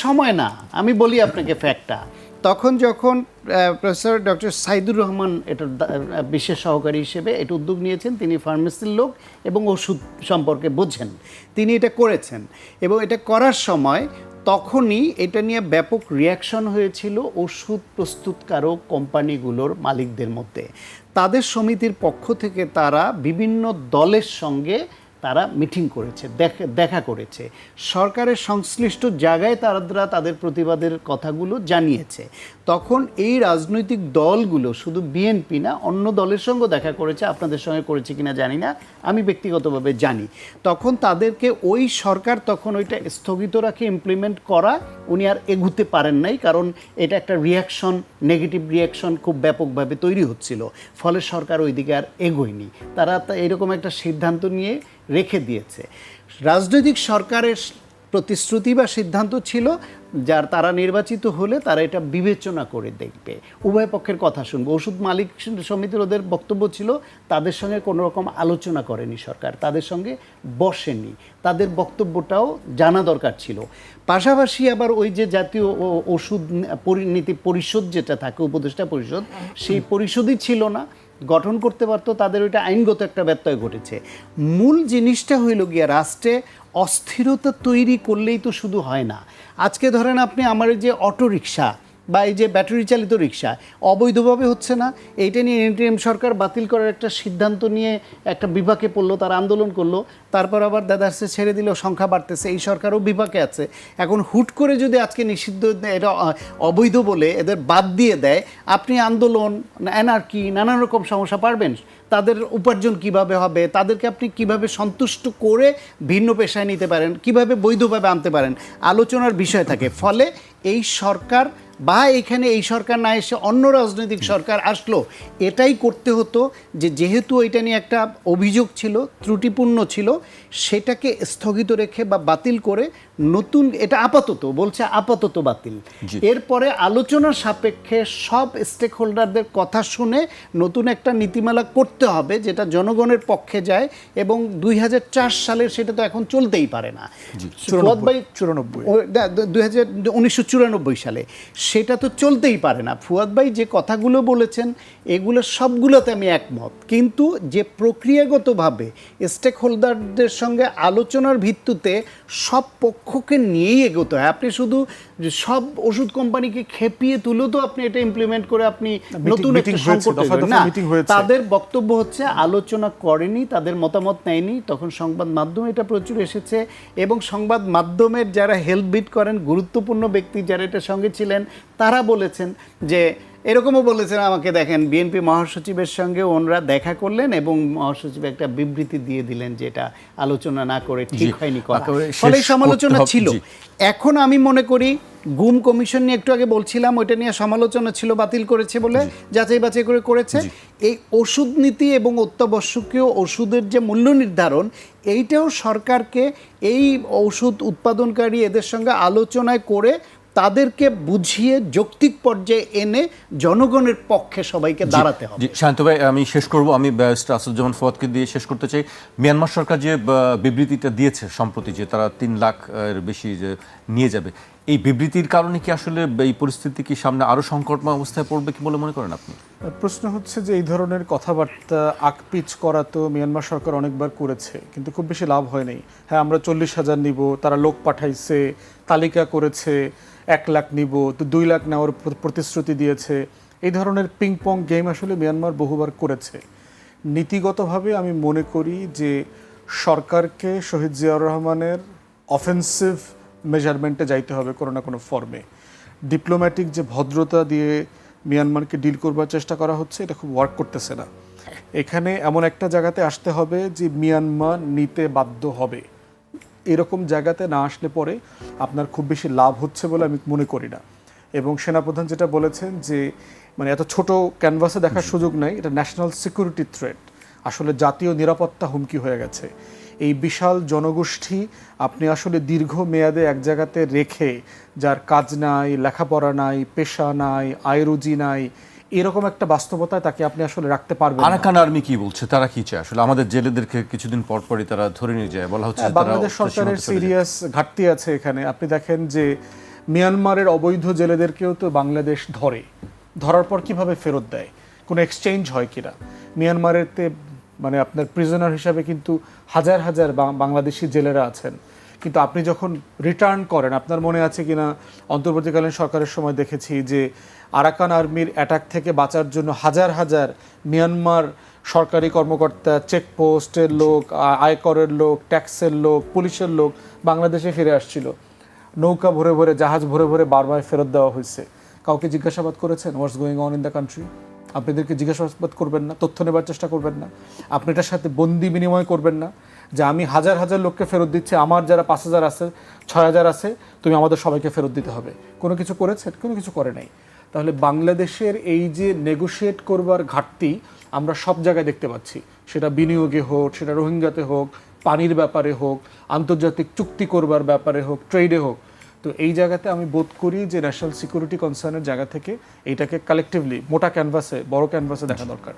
সময় না, আমি বলি আপনাকে ফ্যাক্টটা। যখন প্রফেসর ডক্টর সাইদুর রহমান এটার বিশেষ সহকারী হিসেবে এটা উদ্যোগ নিয়েছেন, তিনি ফার্মেসির লোক এবং ওষুধ সম্পর্কে বোঝেন, তিনি এটা করেছেন এবং এটা করার সময় তখনই এটা নিয়ে ব্যাপক রিয়াকশন হয়েছিল ওষুধ প্রস্তুতকারক কোম্পানিগুলোর মালিকদের মধ্যে। তাদের সমিতির পক্ষ থেকে তারা বিভিন্ন দলের সঙ্গে তারা মিটিং করেছে, দেখা করেছে, সরকারের সংশ্লিষ্ট জায়গায় তারা তাদের প্রতিবাদের কথাগুলো জানিয়েছে। তখন এই রাজনৈতিক দলগুলো শুধু বিএনপি না, অন্য দলের সঙ্গে দেখা করেছে, আপনাদের সঙ্গে করেছে কিনা জানি না, আমি ব্যক্তিগতভাবে জানি। তখন তাদেরকে ওই সরকার তখন ওইটা স্থগিত রাখে ইমপ্লিমেন্ট করা, উনি আর এগুতে পারেন নাই, কারণ এটা একটা রিয়াকশন, নেগেটিভ রিয়াকশন খুব ব্যাপকভাবে তৈরি হচ্ছিল, ফলে সরকার ওইদিকে আর এগোয়নি। তারা এরকম একটা সিদ্ধান্ত নিয়ে রেখে দিয়েছে। রাজনৈতিক সরকারের প্রতিশ্রুতি বা সিদ্ধান্ত ছিল যার তারা নির্বাচিত হলে তারা এটা বিবেচনা করে দেখবে, উভয় পক্ষের কথা শুনবে। ওষুধ মালিক সমিতির ওদের বক্তব্য ছিল তাদের সঙ্গে কোনো রকম আলোচনা করেনি সরকার, তাদের সঙ্গে বসেনি, তাদের বক্তব্যটাও জানা দরকার ছিল। পাশাপাশি আবার ওই যে জাতীয় ওষুধ নীতি পরিষদ যেটা থাকে, উপদেষ্টা পরিষদ, সেই পরিষদই ছিল না, গঠন করতে পারতো, তাদের ওইটা আইনগত একটা ব্যত্যয় ঘটেছে। মূল জিনিসটা হইল গিয়া রাষ্ট্রে অস্থিরতা তৈরি করলেই তো শুধু হয় না। আজকে ধরেন আপনি আমার যে অটো রিক্সা বা এই যে ব্যাটারি চালিত রিক্সা অবৈধভাবে হচ্ছে না, এইটা নিয়ে ইন্টারিম সরকার বাতিল করার একটা সিদ্ধান্ত নিয়ে একটা বিপাকে পড়লো, তারা আন্দোলন করলো, তারপর আবার দাদার্সে ছেড়ে দিল, সংখ্যা বাড়তেছে, এই সরকারও বিপাকে আছে। এখন হুট করে যদি আজকে নিষিদ্ধ, এটা অবৈধ বলে এদের বাদ দিয়ে দেয়, আপনি আন্দোলন, অ্যানার্কি, নানান রকম সমস্যা পারবেন। তাদের উপার্জন কিভাবে হবে, তাদেরকে আপনি কিভাবে সন্তুষ্ট করে ভিন্ন পেশায় নিতে পারেন, কিভাবে বৈধভাবে আনতে পারেন, আলোচনার বিষয় থাকে। ফলে এই সরকার বা এখানে এই সরকার না এসে অন্য রাজনৈতিক সরকার আসলো, এটাই করতে হতো যে যেহেতু এটা নিয়ে একটা অভিযোগ ছিল, ত্রুটিপূর্ণ ছিল, সেটাকে স্থগিত রেখে বা বাতিল করে নতুন, এটা আপাতত বলছে আপাতত বাতিল, এরপরে আলোচনার সাপেক্ষে সব স্টেক হোল্ডারদের কথা শুনে নতুন একটা নীতিমালা করতে হবে যেটা জনগণের পক্ষে যায়। এবং 2004 সালের সেটা তো এখন চলতেই পারে না, 1994 সালে সেটা তো চলতেই পারে না। ফুয়াদ ভাই যে কথাগুলো বলেছেন এগুলো সবগুলোতে আমি একমত, কিন্তু যে প্রক্রিয়াগতভাবে স্টেক হোল্ডারদের সঙ্গে আলোচনার ভিত্তিতে সব পক্ষ লক্ষ্যকে নিয়েই এগোতে হয়। আপনি শুধু যে সব ওষুধ কোম্পানিকে খেপিয়ে তুলেও তো আপনি এটা ইমপ্লিমেন্ট করে আপনি নতুন একটা meeting হয়েছে, সংকট তৈরি দফায় করেন। দফায় না, meeting হয়েছে। তাদের বক্তব্য হচ্ছে আলোচনা করেনি, তাদের মতামত নেয়নি। তখন সংবাদ মাধ্যমে এটা প্রচুর এসেছে এবং সংবাদ মাধ্যমের যারা হেল্প বিট করেন, গুরুত্বপূর্ণ ব্যক্তি যারা এটার সঙ্গে ছিলেন, তারা বলেছেন যে এরকমও বলেছেন আমাকে, দেখেন বিএনপি মহাসচিবের সঙ্গে ওনারা দেখা করলেন এবং মহাসচিব একটা বিবৃতি দিয়ে দিলেন যে এটা আলোচনা না করে ঠিক হয়নি করা। একেবারে ফলে শেষ সমালোচনা করতে হবে, ছিল। জি। এখন আমি মনে করি গুম কমিশন নিয়ে একটু আগে বলছিলাম, ওইটা নিয়ে সমালোচনা ছিল, বাতিল করেছে বলে যাচাই বাছাই করে করেছে। এই ওষুধ নীতি এবং অত্যাবশ্যকীয় ওষুধের যে মূল্য নির্ধারণ, এইটাও সরকারকে এই ওষুধ উৎপাদনকারী এদের সঙ্গে আলোচনায় করে তাদেরকে বুঝিয়ে যৌক্তিক পর্যায়ে এনে জনগণের পক্ষে সবাইকে দাঁড়াতে হবে। জি, শান্ত ভাই, আমি শেষ করব। আমি ব্যারিস্টার আসাদুজ্জামান ফুয়াদকে দিয়ে শেষ করতে চাই। মিয়ানমার সরকার যে বিবৃতিটা দিয়েছে সম্প্রতি, যে তারা 3 লাখ এর বেশি যে নিয়ে যাবে, এই বিবৃতির কারণে কি আসলে এই পরিস্থিতি কি সামনে আরো সংকটময় অবস্থায় পড়বে কি বলে মনে করেন আপনি? প্রশ্ন হচ্ছে যে এই ধরনের কথাবার্তা আকপিচ করা তো মিয়ানমার সরকার অনেকবার করেছে, কিন্তু খুব বেশি লাভ হয় নাই। হ্যাঁ, আমরা 40,000 নিব, তারা লোক পাঠাইছে, তালিকা করেছে, 1 লাখ নিব, তো 2 লাখ নেওয়ার প্রতিশ্রুতি দিয়েছে। এই ধরনের পিং পং গেম আসলে মিয়ানমার বহুবার করেছে। নীতিগতভাবে আমি মনে করি যে সরকারকে শহীদ জিয়াউর রহমানের অফেন্সিভ মেজারমেন্টে যাইতে হবে কোনো না কোনো ফর্মে। ডিপ্লোম্যাটিক যে ভদ্রতা দিয়ে মিয়ানমারকে ডিল করবার চেষ্টা করা হচ্ছে, এটা খুব ওয়ার্ক করতেছে না। এখানে এমন একটা জায়গাতে আসতে হবে যে মিয়ানমার নিতে বাধ্য হবে। এরকম জায়গাতে না আসলে পরে আপনার খুব বেশি লাভ হচ্ছে বলে আমি মনে করি না। এবং সেনাপ্রধান যেটা বলেছেন যে মানে এত ছোট ক্যানভাসে দেখার সুযোগ নাই, এটা ন্যাশনাল সিকিউরিটি থ্রেট, আসলে জাতীয় নিরাপত্তা হুমকি হয়ে গেছে। এই বিশাল জনগোষ্ঠী আপনি আসলে দীর্ঘ মেয়াদে এক জায়গাতে রেখে, যার কাজ নাই, লেখাপড়া নাই, পেশা নাই, আয় রুজি নাই, এরকম একটা বাস্তবতায় তাকে আপনি আসলে রাখতে পারবেন না। আরাকান আর্মি কি বলছে, তারা কি চায় আসলে? আমাদের জেলেদেরকে কিছুদিন পর পরই তারা ধরে নিয়ে যায়, বলা হচ্ছে তারা বাংলাদেশ সরকারের সিরিয়াস ঘাটতি আছে এখানে। আপনি দেখেন যে মিয়ানমারের অবৈধ জেলেদেরকেও তো বাংলাদেশ ধরে, ধরার পর কিভাবে ফেরত দেয়, কোনো এক্সচেঞ্জ হয় কিনা। মিয়ানমারেতে মানে আপনার প্রিজনার হিসাবে কিন্তু হাজার হাজার বাংলাদেশি জেলেরা আছেন, কিন্তু আপনি যখন রিটার্ন করেন, আপনার মনে আছে কিনা অন্তর্বর্তীকালীন সরকারের সময় দেখেছি যে আরাকান আর্মির অ্যাটাক থেকে বাঁচার জন্য হাজার হাজার মিয়ানমার সরকারি কর্মকর্তা, চেকপোস্টের লোক, আয়করের লোক, ট্যাক্সের লোক, পুলিশের লোক বাংলাদেশে ফিরে আসছিল। নৌকা ভরে ভরে, জাহাজ ভরে ভরে বারবার ফেরত দেওয়া হয়েছে। কাউকে জিজ্ঞাসাবাদ করেছেন what's going on in the country? আপনি এদেরকে জিজ্ঞাসাবাদ করবেন না, তথ্য নেবার চেষ্টা করবেন না, আপনি এটার সাথে বন্দি বিনিময় করবেন না যে আমি হাজার হাজার লোককে ফেরত দিচ্ছি, আমার যারা 5,000 আছে, 6,000 আছে, তুমি আমাদের সবাইকে ফেরত দিতে হবে। কোনো কিছু করেছে? কোনো কিছু করে নাই। তাহলে বাংলাদেশের এই যে নেগোশিয়েট করবার ঘাটতি আমরা সব জায়গায় দেখতে পাচ্ছি, সেটা বিনিয়োগে হোক, সেটা রোহিঙ্গাতে হোক, পানির ব্যাপারে হোক, আন্তর্জাতিক চুক্তি করবার ব্যাপারে হোক, ট্রেডে হোক। তো এই জায়গাতে আমি বোধ করি যে ন্যাশনাল সিকিউরিটি কনসার্নের জায়গা থেকে এইটাকে কালেকটিভলি মোটা ক্যানভাসে, বড় ক্যানভাসে দেখা দরকার।